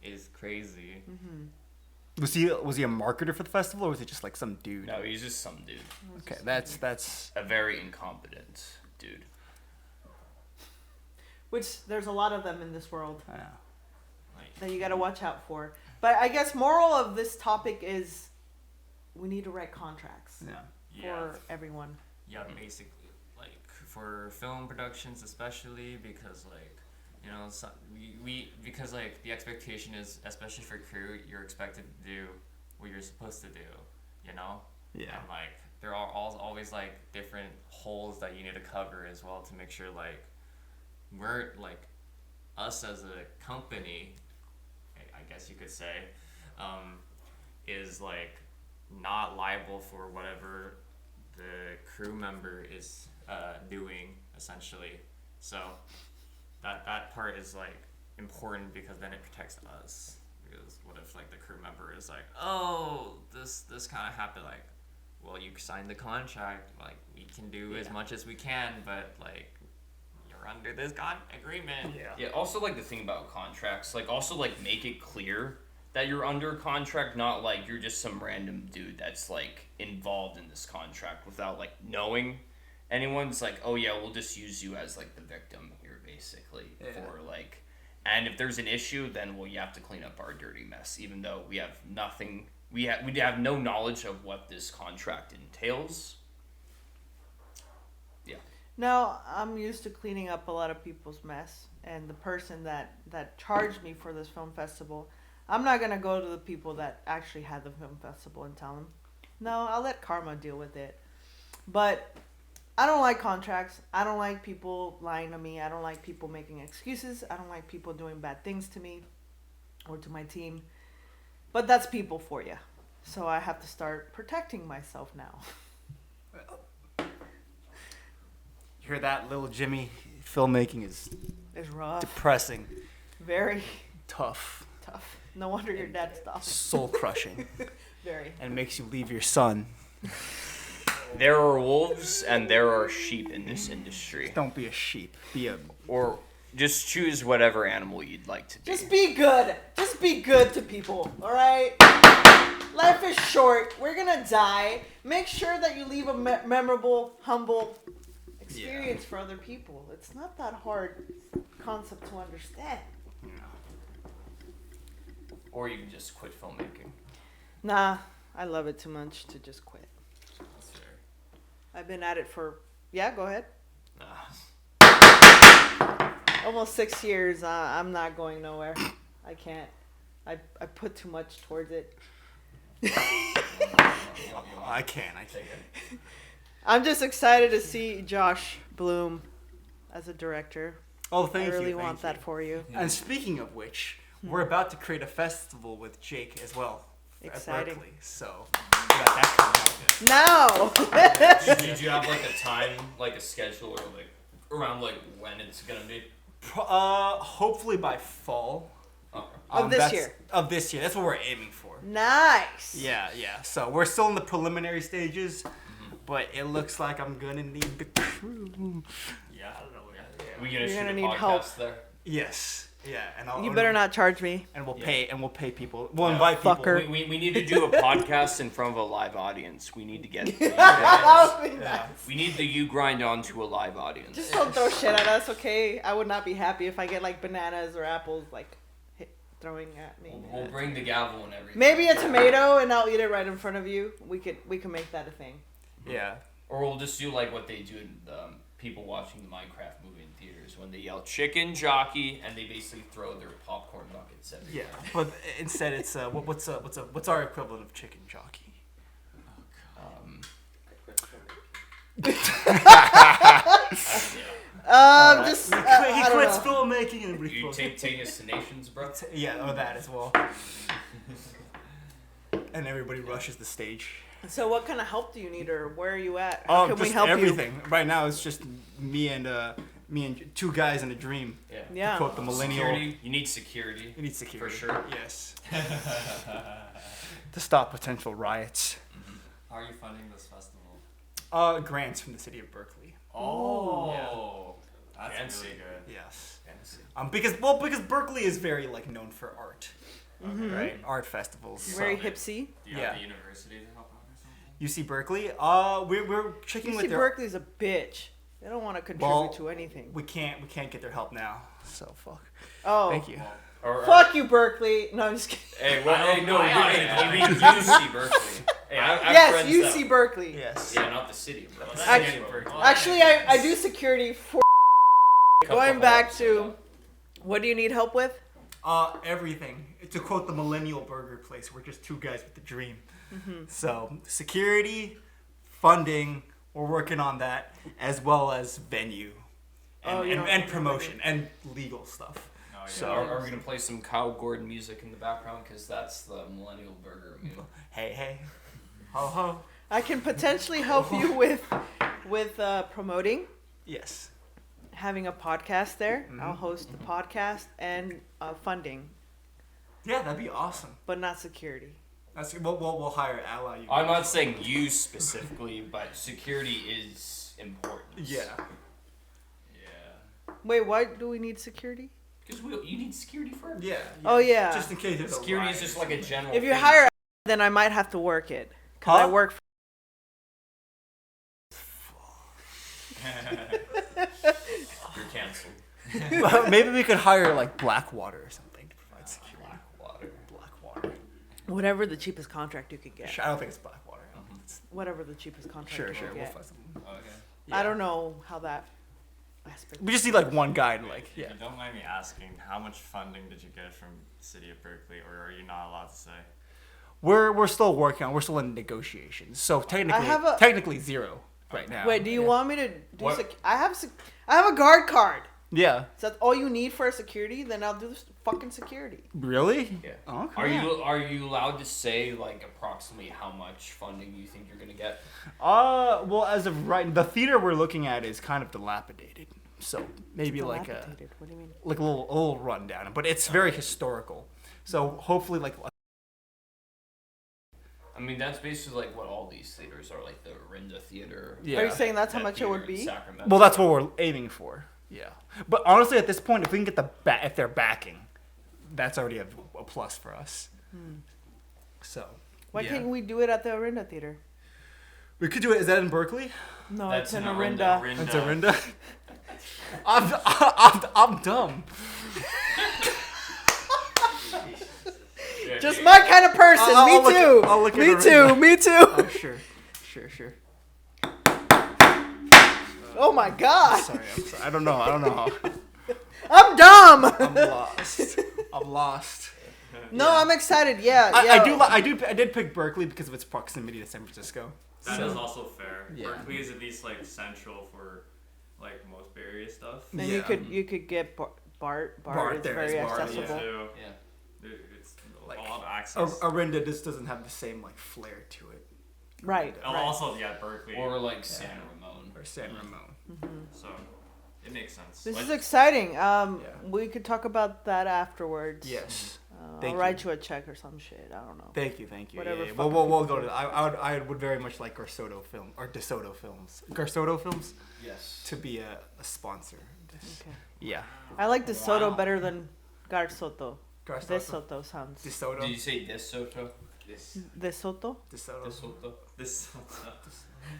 Is crazy. Was he a marketer for the festival, or was it just like some dude? No, he's just some dude. Okay, that's A very incompetent dude. Which there's a lot of them in this world Like, that you got to watch out for. But I guess moral of this topic is we need to write contracts yeah. yeah, for everyone. yeah, basically, like for film productions especially, because like, you know, we because like the expectation is, especially for crew, you're expected to do what you're supposed to do, you know. Yeah. And like there are always like different holes that you need to cover as well to make sure like we're like us as a company, I guess you could say, is like not liable for whatever the crew member is doing essentially. So that part is like important, because then it protects us. Because what if like the crew member is like, oh, this kind of happened, like, well, you signed the contract, like we can do as much as we can, but like you're under this agreement. Yeah, also like the thing about contracts, like also like make it clear that you're under a contract, not like you're just some random dude that's like involved in this contract without like knowing anyone's like, oh yeah, we'll just use you as like the victim here basically for like, and if there's an issue, then well, you have to clean up our dirty mess, even though we have nothing, we have no knowledge of what this contract entails. Yeah. No, I'm used to cleaning up a lot of people's mess, and the person that charged me for this film festival, I'm not gonna go to the people that actually had the film festival and tell them. No, I'll let karma deal with it. But I don't like contracts. I don't like people lying to me. I don't like people making excuses. I don't like people doing bad things to me or to my team. But that's people for you. So I have to start protecting myself now. You hear that, little Jimmy? Filmmaking is It's rough. depressing, Very tough, tough. No wonder your dad stopped. soul crushing, Very. and makes you leave your son. There are wolves and there are sheep in this industry. Don't be a sheep. Be a. Or just choose whatever animal you'd like to be. Just be good. Just be good to people. All right. Life is short. We're gonna die. Make sure that you leave a memorable, humble experience for other people. It's not that hard concept to understand. Or you can just quit filmmaking. Nah, I love it too much to just quit. That's fair. I've been at it for go ahead. Ah. Almost 6 years. I'm not going nowhere. I can't. I put too much towards it. I can't. I'm just excited to see Josh bloom as a director. Oh, thank you. I really thank want you. that for you. And speaking of which, we're about to create a festival with Jake as well. Exciting. At Berkeley, so we got that coming No. out. Did you have like a time, like a schedule, or like around like when it's gonna be? Hopefully by fall. Of this year. Of this year. That's what we're aiming for. Nice. Yeah. So we're still in the preliminary stages, but it looks like I'm gonna need the crew. Yeah, I don't know. We gonna You're shoot gonna a need podcast help. there? Yes. Yeah. And You better not charge me. And we'll Yeah. pay people. We'll invite people. fucker. We need to do a podcast in front of a live audience. We need to get. That would be Yeah. nice. We need the YouGrind onto a live audience. Just don't throw shit at us, okay? I would not be happy if I get like bananas or apples like throwing at me. We'll bring the gavel and everything. Maybe a tomato and I'll eat it right in front of you. We could make that a thing. Yeah. Or we'll just do like what they do in the people watching the Minecraft movie in theaters when they yell "chicken jockey" and they basically throw their popcorn buckets everywhere. Yeah. But instead, it's what's our equivalent of chicken jockey? Um, Just He I don't quits know. filmmaking and you take us to nations, bro. Yeah, or that as well. And everybody rushes the stage. So what kind of help do you need, or where are you at? How can we Just help everything. Right now, it's just me and two guys in a dream. Yeah. you? Yeah. To quote the millennial. Security. You need security. You need security. For sure. Yes. To stop potential riots. How are you funding this festival? Grants from the city of Berkeley. Oh, that's Fancy. really good. Yes. Fancy. Because Berkeley is very known for art, Mm-hmm. right? Art festivals. Very So- hipsy. Do you Yeah. have the university to help out or something? UC Berkeley. We're checking with UC their. Berkeley's a bitch. They don't want to contribute Well, to anything. We can't get their help now. So fuck. Oh. Thank you. Fuck you, Berkeley. No, I'm just kidding. Hey, well, I hey, don't no, know. you mean UC Berkeley. Hey, I have Yes, friends UC Berkeley. Yes. Yeah, not the city. Bro. That's Actually- Berkeley. Actually, I do security for. Going back to, what do you need help with? Everything. To quote the millennial burger place, we're just two guys with a dream. Mm-hmm. So security, funding, we're working on that, as well as venue, Oh, you don't and have promotion and legal stuff. Oh, yeah. So- Are we gonna play some Kyle Gordon music in the background? Because that's the millennial burger move. Hey, ho ho. I can potentially help you with promoting, Yes. having a podcast there. Mm-hmm. I'll host the podcast and funding, Yeah, that'd be awesome. but not security. That's we'll hire ally. I'm not saying you specifically, but security is important. Yeah. Yeah. Wait, why do we need security? Because you need security for everything. Yeah. Oh, yeah. Just in case there's Security a is riot just or like a something. general. If you thing. hire, then I might have to work it. Because I Huh? work for. You're canceled. Well, maybe we could hire Blackwater or something to provide security. Water. Blackwater. Whatever the cheapest contract you could get. Sure, I don't think it's Blackwater. It's- Whatever the cheapest contract Sure, you sure. could We'll get. find something. Okay. I don't know how that aspect. We just need one guy to If yeah. you don't mind me asking, how much funding did you get from the city of Berkeley, or are you not allowed to say? We're still working on. We're still in negotiations. So technically zero right now. Wait, do you Yeah. want me to do? What? I have a guard card. Yeah. So that's all you need for security. Then I'll do this fucking security. Really? Yeah. Okay. Are you allowed to say approximately how much funding you think you're gonna get? Well, as of right, the theater we're looking at is kind of dilapidated. So maybe like a Dilapidated. What do you mean? like a little rundown, but it's very historical. So hopefully like I mean, that's basically like what all these theaters are, like the Rinda Theater. Yeah. Are you saying that's how that much it theater would in be? Sacramento. well that's what we're aiming for. Yeah. But honestly, at this point, if we can get if they're backing, that's already a plus for us. So. Why yeah. can't we do it at the Orinda Theater? We could do it. Is that in Berkeley? No, That's it's in in Orinda. Orinda. It's Orinda. I'm dumb. Just my kind of person. I'll Me look too. at- I'll look at Me Orinda. too. Me too. Oh sure. Oh my god. Sorry. I don't know how. I'm dumb. I'm lost. No, I'm excited. Yeah, yeah. I did pick Berkeley because of its proximity to San Francisco. That is also fair. Yeah. Berkeley is at least like central for like most Bay Area stuff. And Yeah. you could get Bart. Bart It's there very as well, accessible. Too. Yeah. Dude, it's Like, a lot of access. Orinda just doesn't have the same like flair to it. Right. Oh, right. Also, yeah, Berkeley. Or like San Ramon. Or San Ramon. So it makes sense. This Like, is exciting. Yeah. We could talk about that afterwards. Yes. I'll Thank write you a check or some shit. I don't know. Thank you. Whatever Yeah. fucking We'll people go to. I would very much like DeSoto Films Yes. to be a sponsor. of this. Okay. Yeah. I like De Soto Wow. better than Garsoto. De DeSoto. Soto sounds. DeSoto. Did you say DeSoto? De Soto? DeSoto. DeSoto. this.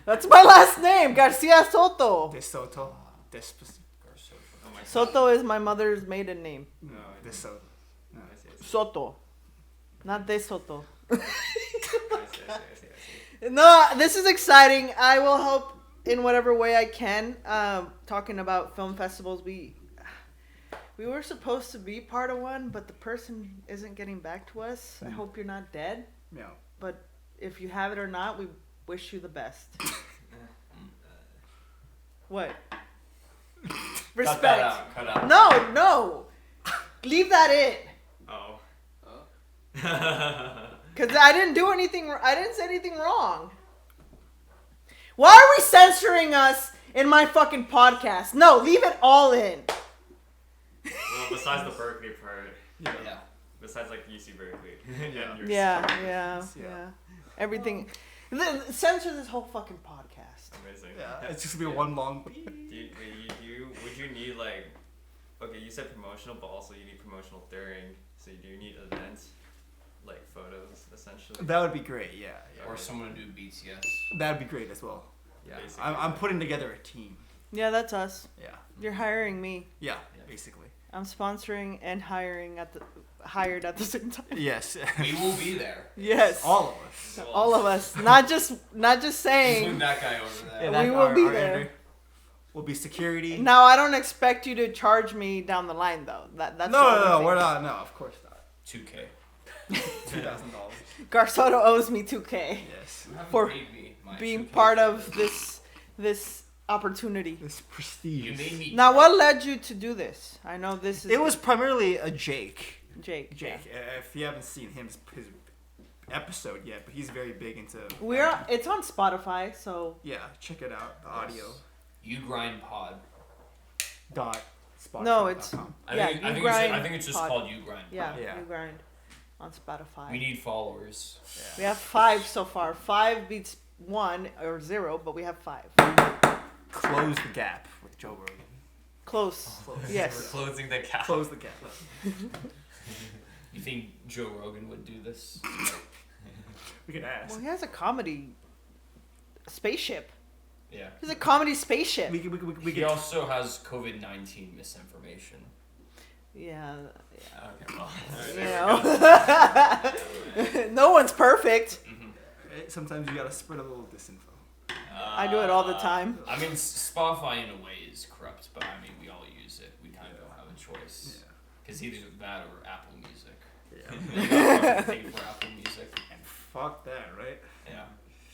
That's my last name, Garcia Soto. DeSoto. Oh my Soto is my mother's maiden name. No, DeSoto. I see. Soto, not De Soto. I see. No, this is exciting. I will help in whatever way I can. Talking about film festivals, we were supposed to be part of one, but the person isn't getting back to us. I hope you're not dead, Yeah. but if you have it or not, we wish you the best. What? Cut Respect. that out. Cut out. No. Leave that in. Oh. Cause I didn't do anything. I didn't say anything wrong. Why are we censoring us in my fucking podcast? No, leave it all in. Well, besides the Berkeley part, Yeah. besides like UC Berkeley. Yeah. and your Yeah. Yeah. Everything. Censor this whole fucking podcast. Amazing. Yeah. It's just gonna be one long. Would you need like, okay, you said promotional, but also you need promotional during. So do you need events, like photos, essentially? That would be great. Yeah. Or someone to do BTS. That'd be great as well. Yeah. Basically. I'm putting together a team. Yeah, that's us. Yeah. You're hiring me. Yeah. Yeah. Basically. I'm sponsoring and hired at the same time. Yes. We will be there. Yes. All of us. All of us. Not just Include saying. that guy over there. that- we will be there. editor will be security. Now I don't expect you to charge me down the line though. That's the No, only thing. we're not. No, of course not. 2K. $2,000. Garsoto owes me $2K Yes. You haven't For paid me my being 2K part for of this opportunity. This prestige. You made me. Now, what led you to do this? I know this is It was primarily a Jake. Jake. Jake. If you haven't seen his episode yet, but he's very big into. It's on Spotify, so Yeah, check it out. The audio. YouGrind Pod. Dot. Spotify. no, it's I yeah. think, I, you think grind. it's, I think it's just pod. called YouGrind. Yeah, Yeah. you grind on Spotify. We need followers. We have 5 so far. 5 beats 1 or 0, but we have 5. Close the gap with Joe Rogan. Close. We're Yes. closing the gap. Close the gap. You think Joe Rogan would do this? We could ask. Well, he has a comedy spaceship. Yeah. He's a comedy spaceship. We He could. also has COVID-19 misinformation. Yeah. Okay, well, You know. No one's perfect. Sometimes you gotta spread a little disinfo. I do it all the time. I mean, Spotify in a way is corrupt, but I mean, we all use it. We kind of don't have a choice. Yeah. Because either that or Apple Music. Yeah. You gotta fucking pay for Apple Music. And fuck that, right? Yeah.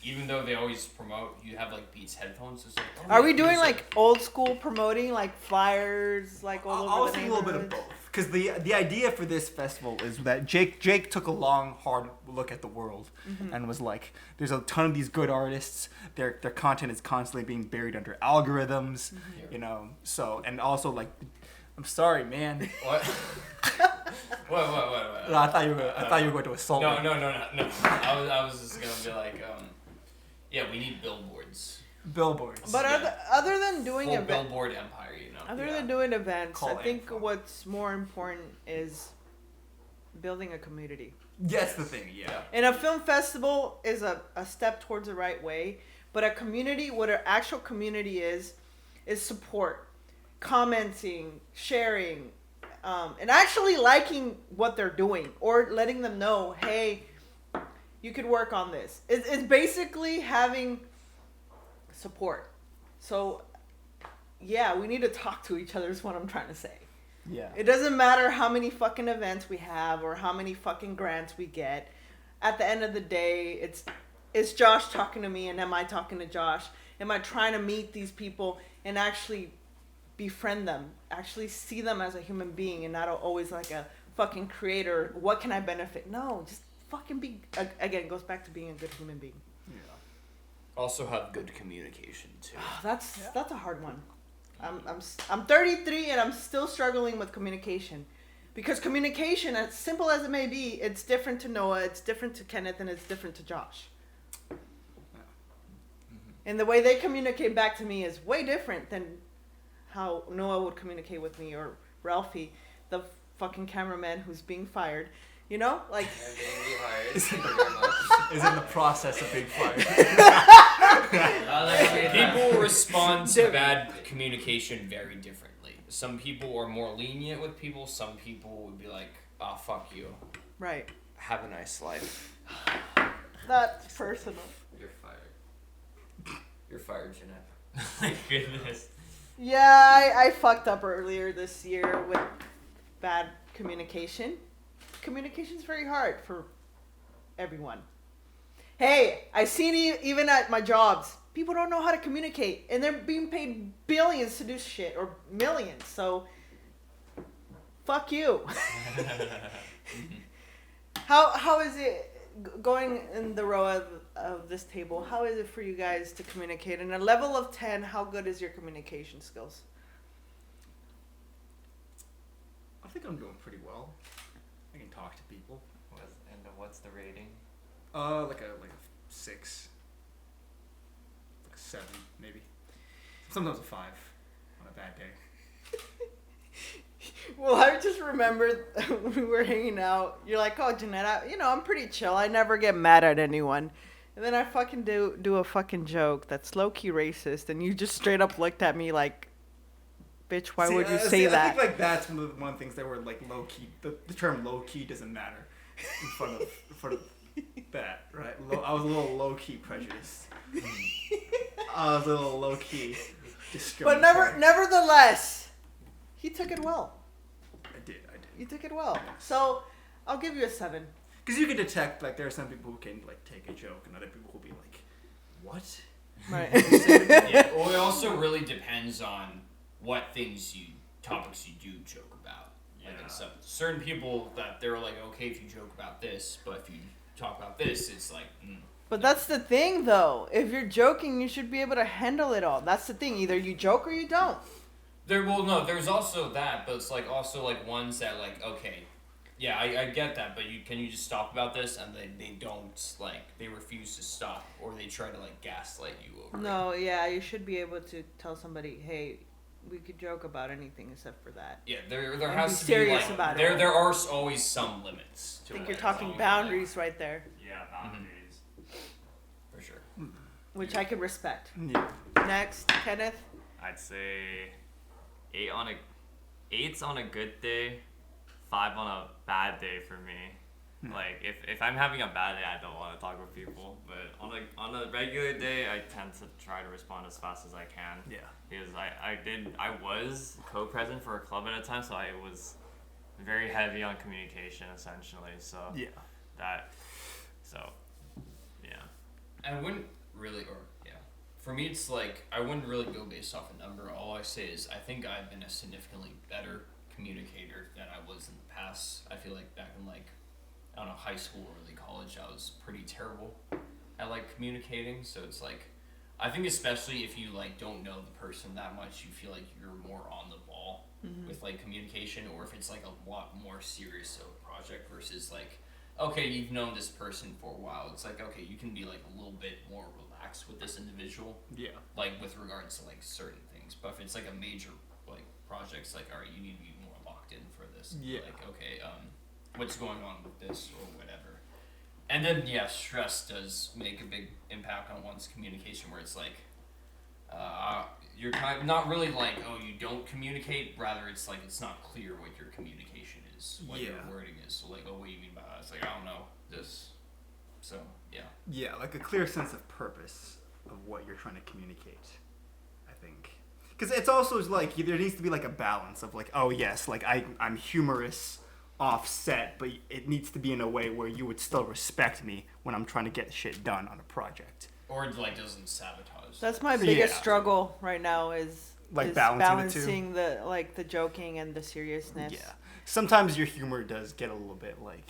Even though they always promote, you have like Beats headphones. It's like, Are we yeah, doing music. like old school promoting, like flyers, like all I'll over the say a little bit of neighborhood? both, Because the idea for this festival is that Jake took a long, hard look at the world and was like, there's a ton of these good artists. Their content is constantly being buried under algorithms, you know. So, and also like, I'm sorry, man. What? What? No, I thought you were going to assault me. No. I was just gonna be like, yeah, we need billboards. Billboards. But other than doing Full events, billboard empire, you know. other than doing events, Call I think info. what's more important is building a community. That's the thing, yeah. And a film festival is a step towards the right way, but a community, what an actual community is support, commenting, sharing, and actually liking what they're doing or letting them know, hey, you could work on this. It's basically having support. So, yeah, we need to talk to each other is what I'm trying to say. Yeah. It doesn't matter how many fucking events we have or how many fucking grants we get. At the end of the day, it's Josh talking to me and am I talking to Josh? Am I trying to meet these people and actually befriend them? Actually see them as a human being and not always like a fucking creator. What can I benefit? No, just fucking be, again, it goes back to being a good human being. Yeah. Also have good communication too. That's a hard one. I'm 33 and I'm still struggling with communication, because communication, as simple as it may be, it's different to Noah, it's different to Kenneth, and it's different to Josh. And the way they communicate back to me is way different than how Noah would communicate with me, or Ralphie, the fucking cameraman who's being fired. You know, like. Is in the process of being fired. People respond to bad communication very differently. Some people are more lenient with people. Some people would be like, "Oh, fuck you. Right. Have a nice life." That's personal. You're fired. You're fired, Jeanette. My goodness. Yeah, I fucked up earlier this year with bad communication. Communication's very hard for everyone. Hey, I seen even at my jobs, people don't know how to communicate, and they're being paid billions to do shit, or millions. So, fuck you. How is it going in the row of this table? How is it for you guys to communicate? And a level of 10, how good is your communication skills? I think I'm doing pretty well. I can talk to people. What's the rating? Like a 6, like a 7 maybe. Sometimes a 5 on a bad day. Well, I just remember when we were hanging out. You're like, "Oh, Jeanette, I'm pretty chill. I never get mad at anyone." And then I fucking do a fucking joke that's low key racist, and you just straight up looked at me like, "Bitch, why would you say that?" I think like that's one of the things that were like low key. The term low key doesn't matter in front of that, right? I was a little low key prejudiced. I was a little low key But nevertheless, he took it well. I did. You took it well. So I'll give you a 7. Because you can detect like there are some people who can like take a joke, and other people who will be like, "What?" Right. Yeah. Well, it also really depends on what topics you do joke about. Like in some certain people that they're like, okay if you joke about this, but if you talk about this, it's like. But that's the thing, though. If you're joking, you should be able to handle it all. That's the thing. Either you joke or you don't. There's also that, but it's like also like ones that like, okay, yeah, I get that, but can you just stop about this? And they don't, like, they refuse to stop, or they try to like gaslight you over No, yeah, you should be able to tell somebody, hey, we could joke about anything except for that. Yeah, there And has be to be serious like about there it. there are always some limits to I think it. you're talking Always, boundaries right there, Yeah, boundaries. for sure. which I could respect. Yeah. Next, Kenneth. I'd say 8's on a good day, 5 on a bad day for me. Like if I'm having a bad day, I don't want to talk with people. But on a regular day, I tend to try to respond as fast as I can. Yeah. Because I was co-president for a club at a time, so I was very heavy on communication essentially. So Yeah. Yeah. I wouldn't really, for me it's like I wouldn't really go based off a number. All I say is I think I've been a significantly better communicator than I was in the past. I feel like back in like, I don't know, high school, early college, I was pretty terrible at like communicating. So it's like, I think especially if you like don't know the person that much, you feel like you're more on the ball with like communication, or if it's like a lot more serious of a project versus like, okay, you've known this person for a while. It's like, okay, you can be like a little bit more relaxed with this individual. Yeah. Like with regards to like certain things. But if it's like a major like project, it's like, all right, you need to be more locked in for this. Yeah. Like, okay, what's going on with this or whatever. And then yeah, stress does make a big impact on one's communication, where it's like, you're kind of not really like, oh, you don't communicate. Rather, it's like it's not clear what your communication is, what your wording is. So like, oh, what do you mean by that? It's like, I don't know this. So yeah. Yeah, like a clear sense of purpose of what you're trying to communicate, I think. Because it's also like, there needs to be like a balance of like, oh yes, like I'm humorous offset, but it needs to be in a way where you would still respect me when I'm trying to get shit done on a project. Or it like doesn't sabotage. That's my biggest Yeah. struggle right now is Like is balancing the like the joking and the seriousness. Yeah. Sometimes your humor does get a little bit like,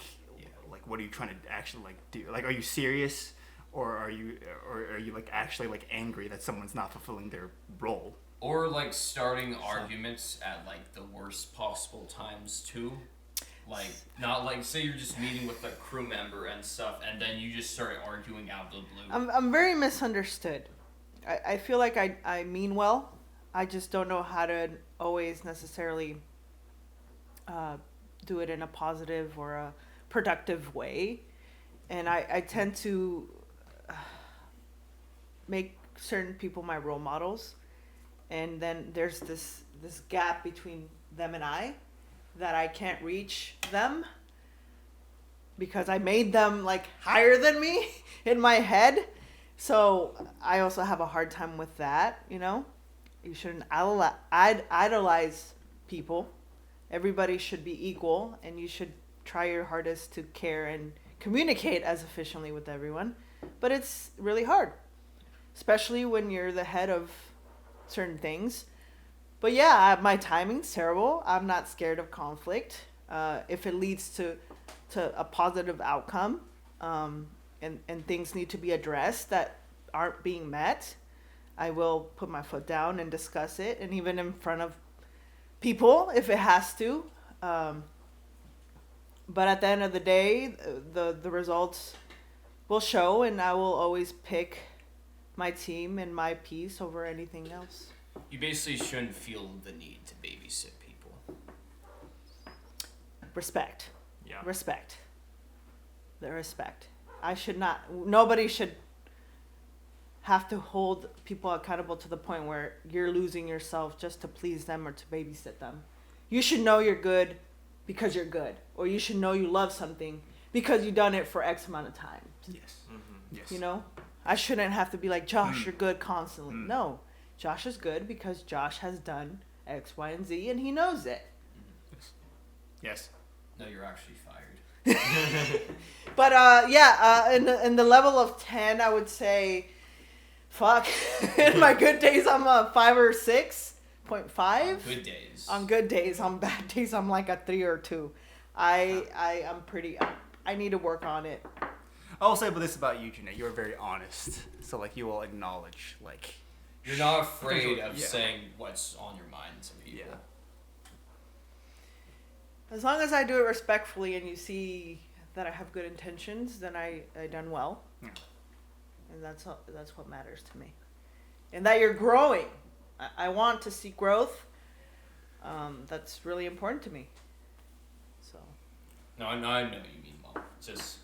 like what are you trying to actually like do? Like, are you serious, or are you like actually like angry that someone's not fulfilling their role? Or like starting arguments at like the worst possible times too. Like, not like, say you're just meeting with a crew member and stuff, and then you just start arguing out of the blue. I'm very misunderstood. I feel like I mean well. I just don't know how to always necessarily do it in a positive or a productive way. And I tend to make certain people my role models. And then there's this gap between them and I that I can't reach them because I made them like higher than me in my head. So I also have a hard time with that, you know? You shouldn't idolize people. Everybody should be equal, and you should try your hardest to care and communicate as efficiently with everyone. But it's really hard, especially when you're the head of certain things. But yeah, my timing's terrible. I'm not scared of conflict. If it leads to a positive outcome, and things need to be addressed that aren't being met, I will put my foot down and discuss it, and even in front of people if it has to. But at the end of the day, the results will show, and I will always pick my team and my piece over anything else. You basically shouldn't feel the need to babysit people. Respect. Yeah. Respect. The respect. Nobody should have to hold people accountable to the point where you're losing yourself just to please them or to babysit them. You should know you're good because you're good. Or you should know you love something because you've done it for X amount of time. Yes. Mm-hmm. Yes. You know? I shouldn't have to be like, Josh, you're good constantly. No. Josh is good because Josh has done X, Y, and Z, and he knows it. Yes. No, you're actually fired. But in the level of 10, I would say, fuck. In my good days, I'm a 5 or 6.5. Good days. On good days, on bad days, I'm like a 3 or 2. I'm pretty. I need to work on it. I will say this about you, Jeanette. You're very honest. So like you will acknowledge like. You're not afraid of Yeah. saying what's on your mind to people. Yeah. As long as I do it respectfully and you see that I have good intentions, then I done well. Yeah. And that's what matters to me. And that you're growing. I want to see growth. That's really important to me. So. No, I know you mean well. It's just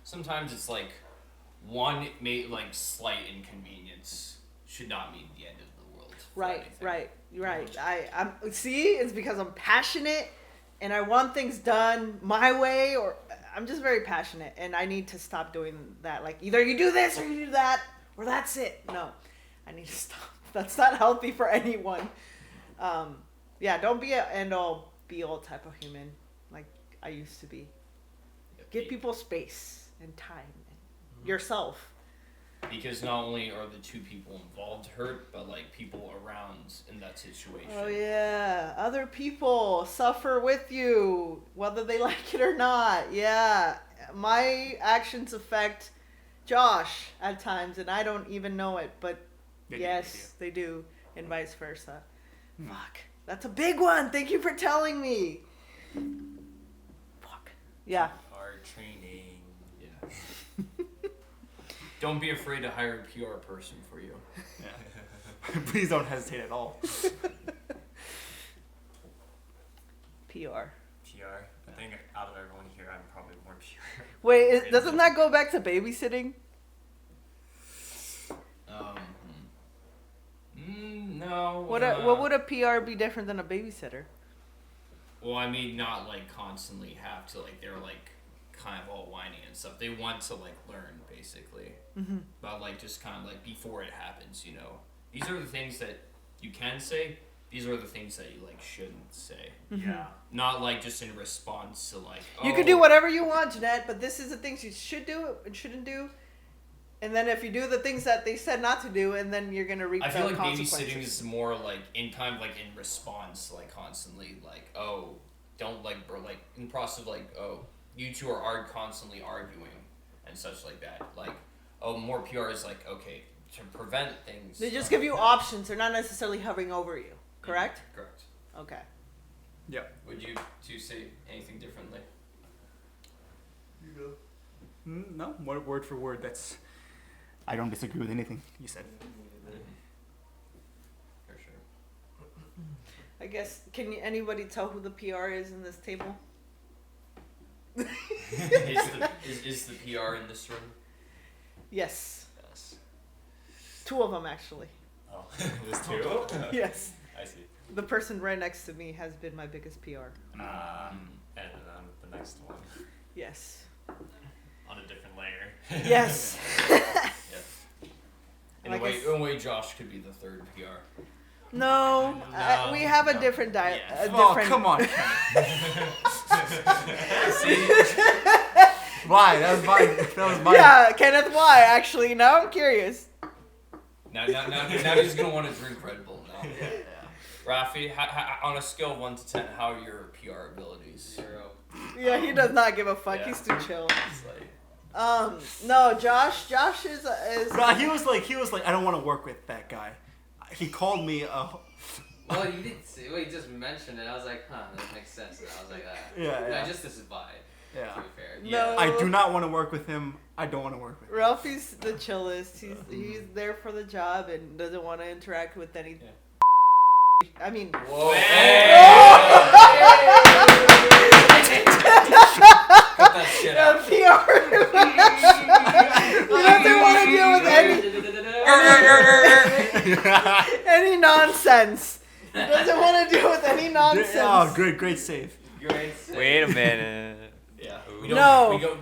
sometimes it's like one like slight inconvenience should not mean the end of the world. for anything. Right. I'm see, it's because I'm passionate and I want things done my way, or I'm just very passionate and I need to stop doing that. Like either you do this or you do that, or that's it. No, I need to stop. That's not healthy for anyone. Don't be an end all be all type of human like I used to be. Give people space and time and yourself. because not only are the two people involved hurt, but like people around in that situation. Oh yeah, other people suffer with you, whether they like it or not. Yeah, my actions affect Josh at times, and I don't even know it. But yes, they do, and vice versa. Fuck, that's a big one. Thank you for telling me. Fuck. Yeah. Our training. Yeah. Don't be afraid to hire a PR person for you. Yeah. Please don't hesitate at all. PR. PR. I think out of everyone here, I'm probably more PR. Wait, doesn't that go back to babysitting? No. What would a PR be different than a babysitter? Well, I mean, not like constantly have to like they're like kind of all whiny and stuff. They want to like learn basically, but like just kind of like before it happens, you know. These are the things that you can say. These are the things that you like shouldn't say. Yeah. Not like just in response to like. You can do whatever you want, Jeanette, but this is the things you should do and shouldn't do. And then if you do the things that they said not to do, and then you're gonna reap I the feel like consequences. babysitting is more like in kind of like in response, like constantly like don't like bro like in the process of like you two are constantly arguing and such like that. Like more PR is like okay to prevent things. They just give you options. They're not necessarily hovering over you. Correct? Correct. Okay. Yeah. Would you two say anything differently? No, word for word. That's. I don't disagree with anything you said. For sure. I guess, anybody tell who the PR is in this table? is the PR in this room? Yes. Yes. Two of them, actually. Oh, there's two? Yes. I see. The person right next to me has been my biggest PR. And the next one Yes. on a different layer. Yes. Yeah. In I a way, guess- in a way, Josh could be the third PR. No, No. we have a No. different Yeah. a Oh, different. come on. Why? That was mine. That was mine. Yeah, Kenneth, why? Actually, now I'm curious. Now he's gonna want to drink Red Bull now. Rafi, on a scale of 1 to 10, how are your PR abilities? 0. Yeah, he does not give a fuck. Yeah. He's too chill. It's like, No, Josh is Nah, he was like, I don't want to work with that guy. He called me. Well, you didn't say. Well, you just mentioned it. I was like, huh, that makes sense. And I was like, Yeah. No, just this vibe. Yeah. To be fair. No. I do not want to work with him. I don't want to work with him. Ralphie's the chillest. He's there for the job and doesn't want to interact with any. Yeah. I mean. whoa. Cut that shit out. PR. He doesn't want to deal with any nonsense. He doesn't want to deal with any nonsense. Oh, great save. Great. Wait a minute. Yeah. We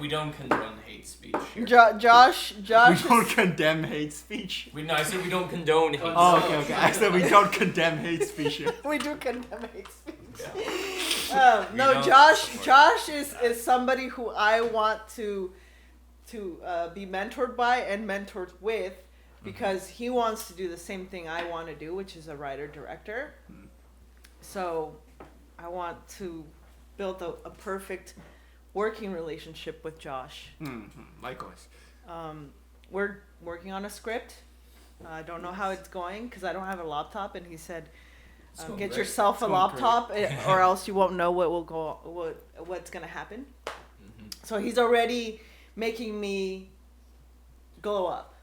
don't condone hate speech here. Josh. We don't is- condemn hate speech. I said we don't condone hate Oh, speech. okay. I said we don't condemn hate speech. We do condemn hate speech. Yeah. No, don't Josh. support Josh is somebody who I want to be mentored by and mentored with, because he wants to do the same thing I want to do, which is a writer director. So I want to build a perfect working relationship with Josh. Likewise. We're working on a script. I don't know how it's going because I don't have a laptop, and he said, going "Get great. yourself a going laptop, or else you won't know what's gonna happen." So he's already making me glow up.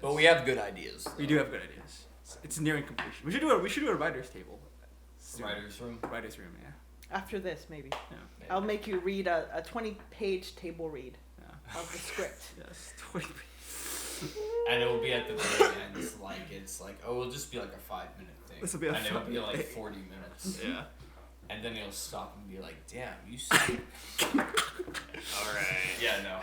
But we have good ideas. We do have good ideas. It's nearing completion. We should do a writer's table. soon. Writer's room. Writer's room, yeah. After this, maybe Yeah. I'll make you read a 20-page table read Yeah. of the script. Yes. And it will be at the very end. It's like it'll just be like a 5-minute thing. This will be a and it'll be 5-minute like thing. 40 minutes. Yeah. And then he'll stop and be like, "Damn, you suck." Alright. Yeah, no.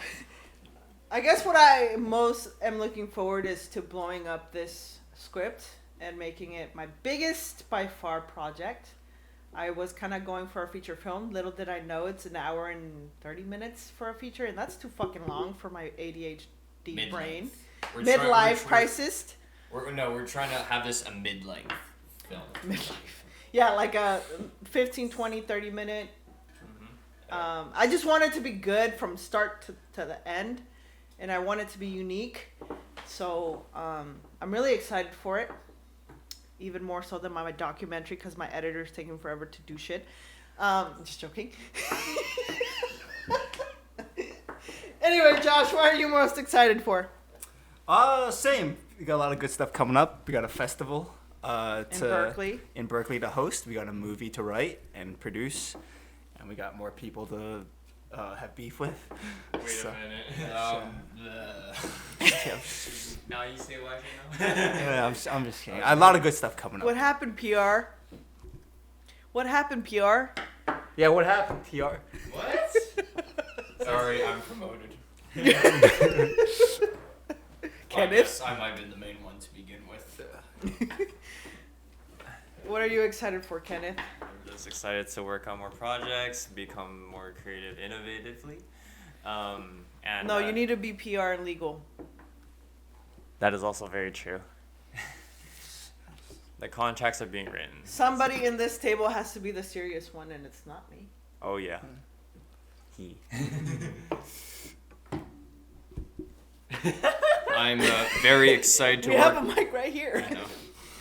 I guess what I most am looking forward is to blowing up this script and making it my biggest by far project. I was kind of going for a feature film. Little did I know it's an hour and 30 minutes for a feature, and that's too fucking long for my ADHD brain. midlife crisis. We're trying to have this a midlife film. Midlife. Yeah, like a 15, 20, 30 minute. I just want it to be good from start to the end, and I want it to be unique. So I'm really excited for it, even more so than my documentary because my editor's taking forever to do shit. Just joking. Anyway, Josh, what are you most excited for? Same. We got a lot of good stuff coming up. We got a festival in Berkeley to host. We got a movie to write and produce, and we got more people to have beef with. Wait a minute. Now you say why you know? Yeah, I'm just kidding. A lot of good stuff coming up. What happened, PR? What happened, PR? Yeah, what happened, PR? What? Sorry, I'm promoted. I guess I might have been the main one to begin with. What are you excited for, Kenneth? I'm just excited to work on more projects, become more creative innovatively. And No, you need to be PR and legal. That is also very true. The contracts are being written. Somebody in this table has to be the serious one, and it's not me. Oh yeah. He. I'm very excited to We work. have a mic right here. I know.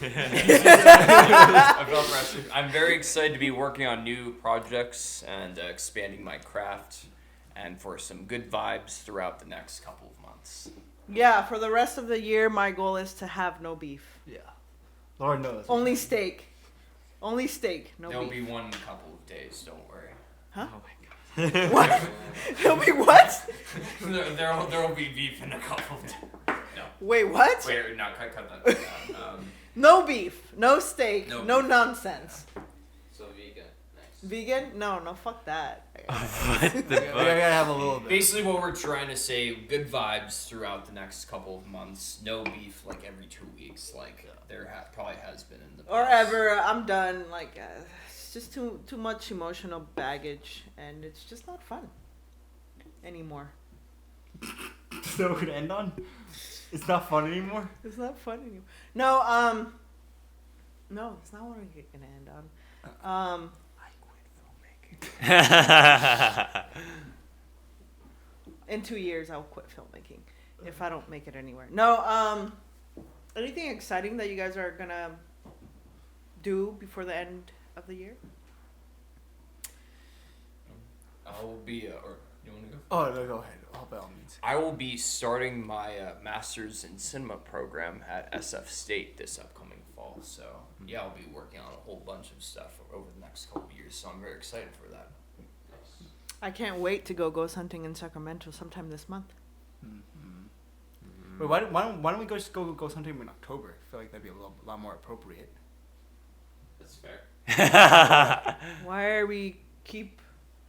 I felt pressure. I'm very excited to be working on new projects and expanding my craft, and for some good vibes throughout the next couple of months. Yeah, for the rest of the year, my goal is to have no beef. Yeah. Lord knows. Only steak. Only steak, no There'll beef. be one couple of days, don't worry. Huh? Oh my god. What? There'll be what? There'll be beef in a couple of days. No. Wait, what? Wait, no, cut that down. No beef, no steak, No no beef. nonsense. So vegan. Nice. Vegan? No, fuck that. What the We gotta have a little bit. Basically, what we're trying to say, good vibes throughout the next couple of months. No beef like every 2 weeks, like there probably has been in the past. Or ever. I'm done. Like, it's just too much emotional baggage, and it's just not fun anymore. Is that what we're gonna end on? It's not fun anymore? It's not fun anymore. No, no, it's not what we're gonna end on. In 2 years, I'll quit filmmaking if I don't make it anywhere. No, anything exciting that you guys are gonna do before the end of the year? I will be, or you want to go? Oh, no, go ahead. All by all means. I will be starting my master's in cinema program at SF State this upcoming fall. So yeah, I'll be working on a whole bunch of stuff over the next couple of years. So I'm very excited for that. I can't wait to go ghost hunting in Sacramento sometime this month. Wait, why don't we just go sometime in October? I feel like that'd be a lot more appropriate. That's fair. Why are we keep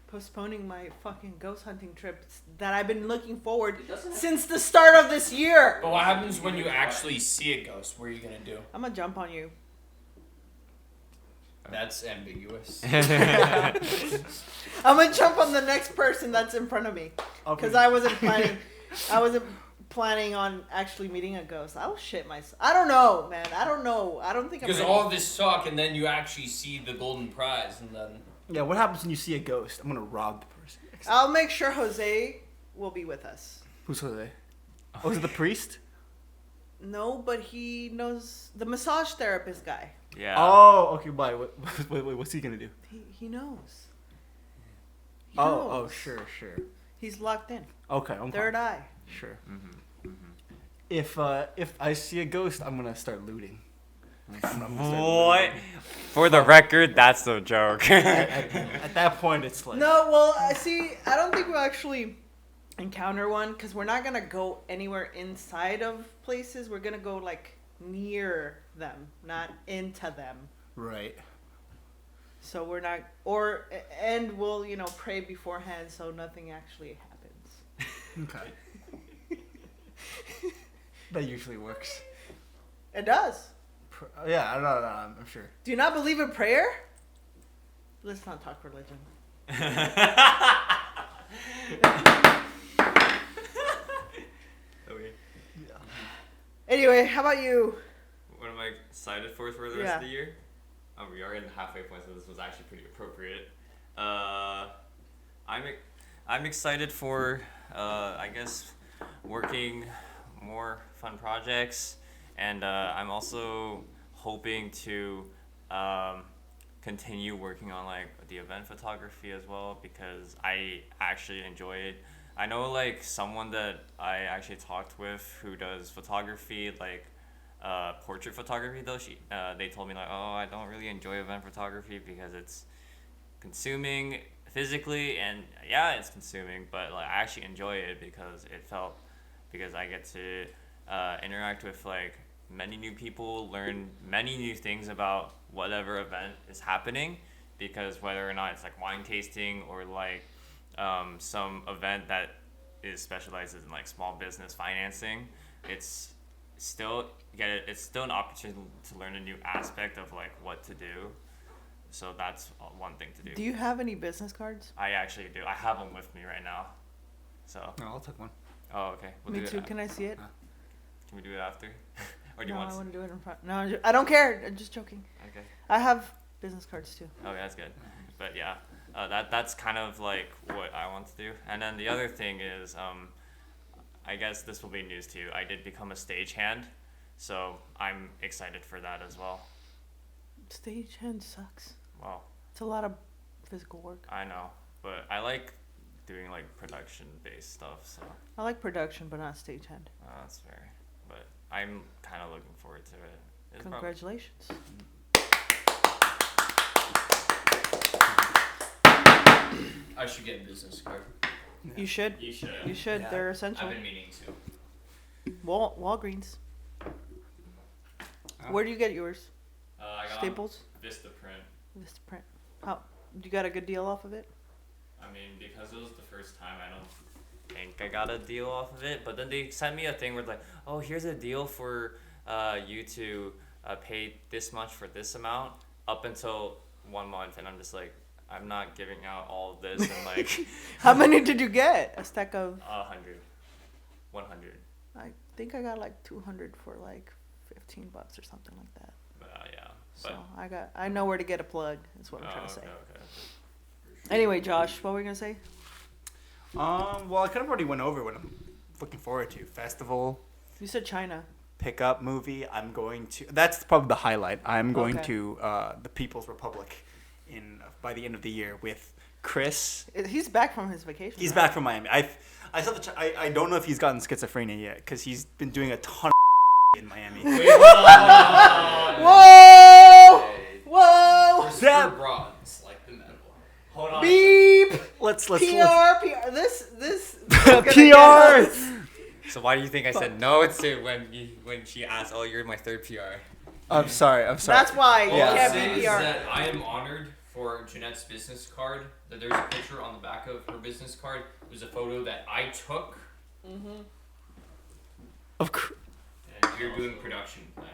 postponing my fucking ghost hunting trips that I've been looking forward since the start of this year? But what happens when you actually see a ghost? What are you gonna do? I'm gonna jump on you. That's ambiguous. I'm gonna jump on the next person that's in front of me. Because I wasn't planning on actually meeting a ghost. I'll shit myself. I don't know, man. I don't know. I don't think I'm Because ready. all this talk and then you actually see the golden prize and then. Yeah, what happens when you see a ghost? I'm gonna rob the person. I'll make sure Jose will be with us. Who's Jose? Oh, is it the priest? No, but he knows the massage therapist guy. Yeah. Oh, okay, bye. What's he gonna do? He knows. He Oh, knows. sure. He's locked in. Okay, Third eye. Sure. If I see a ghost, I'm gonna start looting. What? For the record, that's no joke. At that point, it's like No, well, I don't think we'll actually encounter one because we're not gonna go anywhere inside of places. We're gonna go like near them, not into them. right. So we're not, and we'll pray beforehand so nothing actually happens. Okay. That usually works. It does. Yeah, I don't know. I'm sure. Do you not believe in prayer? Let's not talk religion. Anyway, how about you? What am I excited for the rest of the year? We are in the halfway point, so this was actually pretty appropriate. I'm excited for I guess working more fun projects, and I'm also hoping to continue working on like the event photography as well, because I actually enjoy it. I know like someone that I actually talked with who does photography, like portrait photography though. They told me like, oh, I don't really enjoy event photography because it's consuming physically, and yeah, it's consuming, but like I actually enjoy it because I get to interact with like many new people, learn many new things about whatever event is happening, because whether or not it's like wine tasting or like some event that specializes in like small business financing, it's still it's still an opportunity to learn a new aspect of like what to do. So that's one thing to do. Do you have any business cards? I actually do. I have one with me right now. So. No, I'll take one. Oh, okay. We'll Me do too. It Can I see it? Can we do it after? Or do you No, want? I want to do it in front. No, I don't care. I'm just joking. Okay. I have business cards too. Okay, that's good. But yeah, that's kind of like what I want to do. And then the other thing is, I guess this will be news to you. I did become a stagehand, so I'm excited for that as well. Stagehand sucks. Well, It's a lot of physical work. I know, but I like doing like production-based stuff. So I like production, but not stagehand. that's fair. But I'm kind of looking forward to it. It's Congratulations. I should get a business card. You should. You should. You should. Yeah. They're essential. I've been meaning to. Walgreens. Where do you get yours? I got Staples? Vista Print. Vistaprint. How? You got a good deal off of it? I mean, because it was the first time, I don't think I got a deal off of it. But then they sent me a thing where like, oh, here's a deal for you to pay this much for this amount up until 1 month, and I'm just like, I'm not giving out all of this and like. How many did you get? A stack of? 100. I think I got like 200 for like $15 or something like that. Yeah. So I know where to get a plug. Is what I'm trying to say. Okay. Anyway, Josh, what were we gonna say? Well, I kind of already went over what I'm looking forward to. Festival, You said China. pickup movie. I'm going to. That's probably the highlight. I'm going Okay. to the People's Republic by the end of the year with Chris. He's back from his vacation. He's right? back from Miami. I saw I don't know if he's gotten schizophrenia yet because he's been doing a ton of in Miami. Whoa! Whoa! That bronze, like the metal. Hold on. Beep. Let's PR. This. PR. So why do you think I said no to when she asked, "Oh, you're my third PR"? I'm sorry. That's why you Yeah. All I'll can't say be is PR. that I am honored for Jeanette's business card. That there's a picture on the back of her business card. It was a photo that I took, Of course. and you're doing production planning.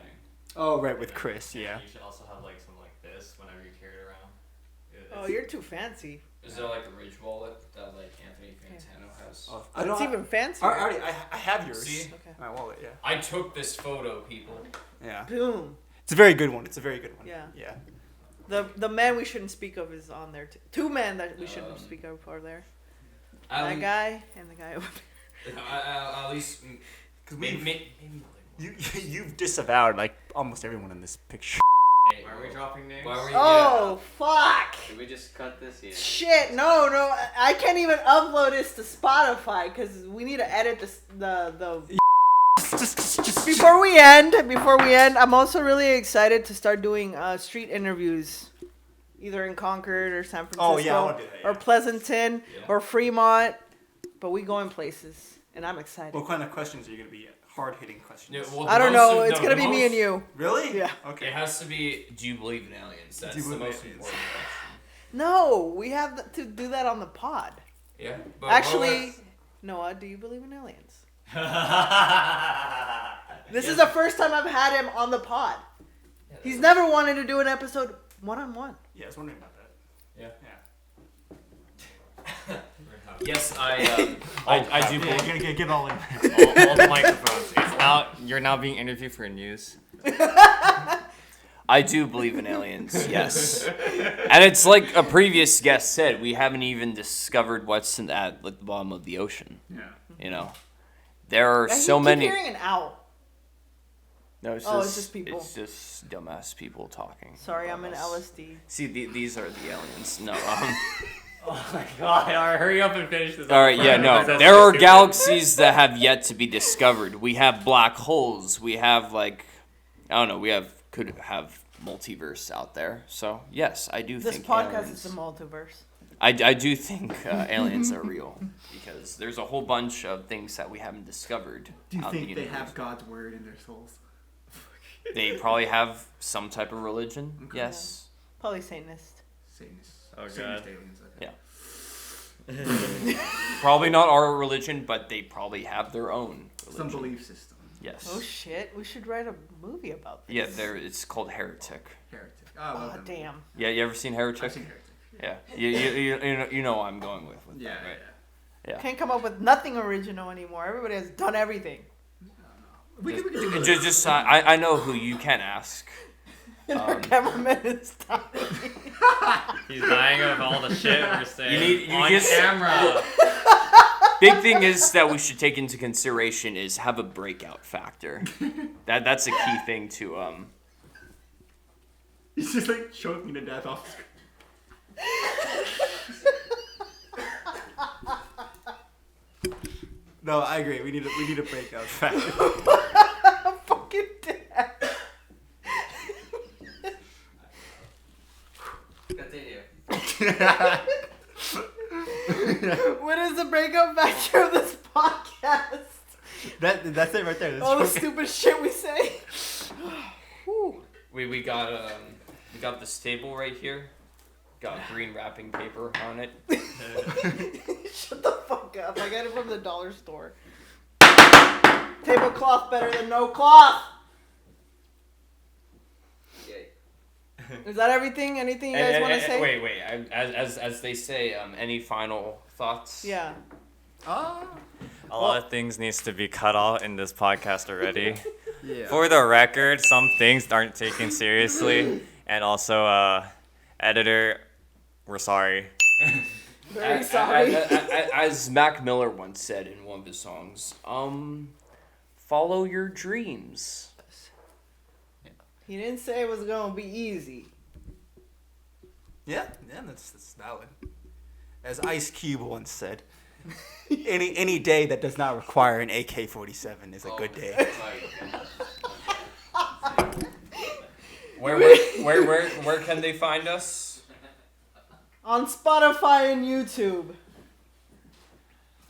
Oh, right, with Chris. And Yeah. You should also have like something like this whenever you carry it around. Oh, you're too fancy. Is there like a Ridge wallet that like Anthony Fantano has? Oh, It's even fancier. I have yours. See? Okay. My wallet. Yeah. I took this photo, people. Yeah. Boom. It's a very good one. It's a very good one. Yeah. Yeah. The man we shouldn't speak of is on there too. Two men that we shouldn't speak of are there. That guy and the guy over there. At least, maybe You've disavowed like almost everyone in this picture. Why are we dropping names? Why were you? Oh fuck! Did we just cut this? Yeah. Shit! No, I can't even upload this to Spotify because we need to edit this. The just before we end, I'm also really excited to start doing street interviews, either in Concord or San Francisco, Oh, yeah, I wanna do that, yeah. or Pleasanton Yeah. or Fremont. But we going places, and I'm excited. What kind of questions are you gonna be? Hard hitting questions. Yeah, well, I don't the most- know. It's no, gonna the be me most- and you. Really? Yeah. Okay. It has to be. Do you believe in aliens? That's you the believe in most aliens? important question. No, we have to do that on the pod. Yeah. But Actually, Noah, do you believe in aliens? This is the first time I've had him on the pod. He's never wanted to do an episode one-on-one. Yeah, I was wondering about that. Yeah. Yeah. We're Yes, I do believe. Get all in. all the microphones. You're now being interviewed for news. I do believe in aliens, yes. And it's like a previous guest said, we haven't even discovered what's at the bottom of the ocean. Yeah. You know, there are I so keep many. hearing an owl. No, it's Oh, just, it's just people. It's just dumbass people talking. Sorry, I'm in Us. LSD. See, these are the aliens. No. Oh my god! All right, hurry up and finish this. All right, yeah, no. There are galaxies that have yet to be discovered. We have black holes. We have I don't know. Could have multiverse out there. So yes, I do This think podcast aliens, is a multiverse. I do think aliens are real because there's a whole bunch of things that we haven't discovered. Do you out in think the they universe. have God's word in their souls? They probably have some type of religion. Okay. Yes. Probably Satanist. Satanists. Oh, God. Satanist aliens. Okay. Yeah. Probably not our religion, but they probably have their own religion. Some belief system. Yes. Oh shit! We should write a movie about this. Yeah, it's called Heretic. Heretic. Oh, I love Oh them. damn! Yeah, you ever seen Heretic? I've seen Heretic. Yeah. You know what I'm going with Yeah, that, right? yeah. Yeah. Can't come up with nothing original anymore. Everybody has done everything. We can do it. Just I know who you can ask. And our cameraman is dying. He's dying of all the shit we're saying. On camera. Big thing is that we should take into consideration is have a breakout factor. That's a key thing to He's just like choking to death off screen. No, I agree. We need a breakout factor. I'm fucking dead. Continue. What is the breakup factor of this podcast? That's it right there. That's All the choking. stupid shit we say. Whew. we got this table right here. Got green wrapping paper on it. Shut the fuck up. I got it from the dollar store. Tablecloth better than no cloth. Yay. Is that everything? Anything you guys want to say? Wait. As they say, any final thoughts? Yeah. A lot of things needs to be cut out in this podcast already. Yeah. For the record, some things aren't taken seriously, and also, editor, we're sorry. Very sorry. As Mac Miller once said in one of his songs, follow your dreams. He didn't say it was gonna be easy. Yeah, that's valid. As Ice Cube once said, any day that does not require an AK-47 is a good day. Where can they find us? On Spotify and YouTube.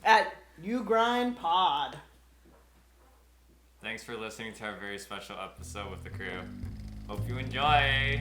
At YouGrind Pod. Thanks for listening to our very special episode with the crew. Hope you enjoy.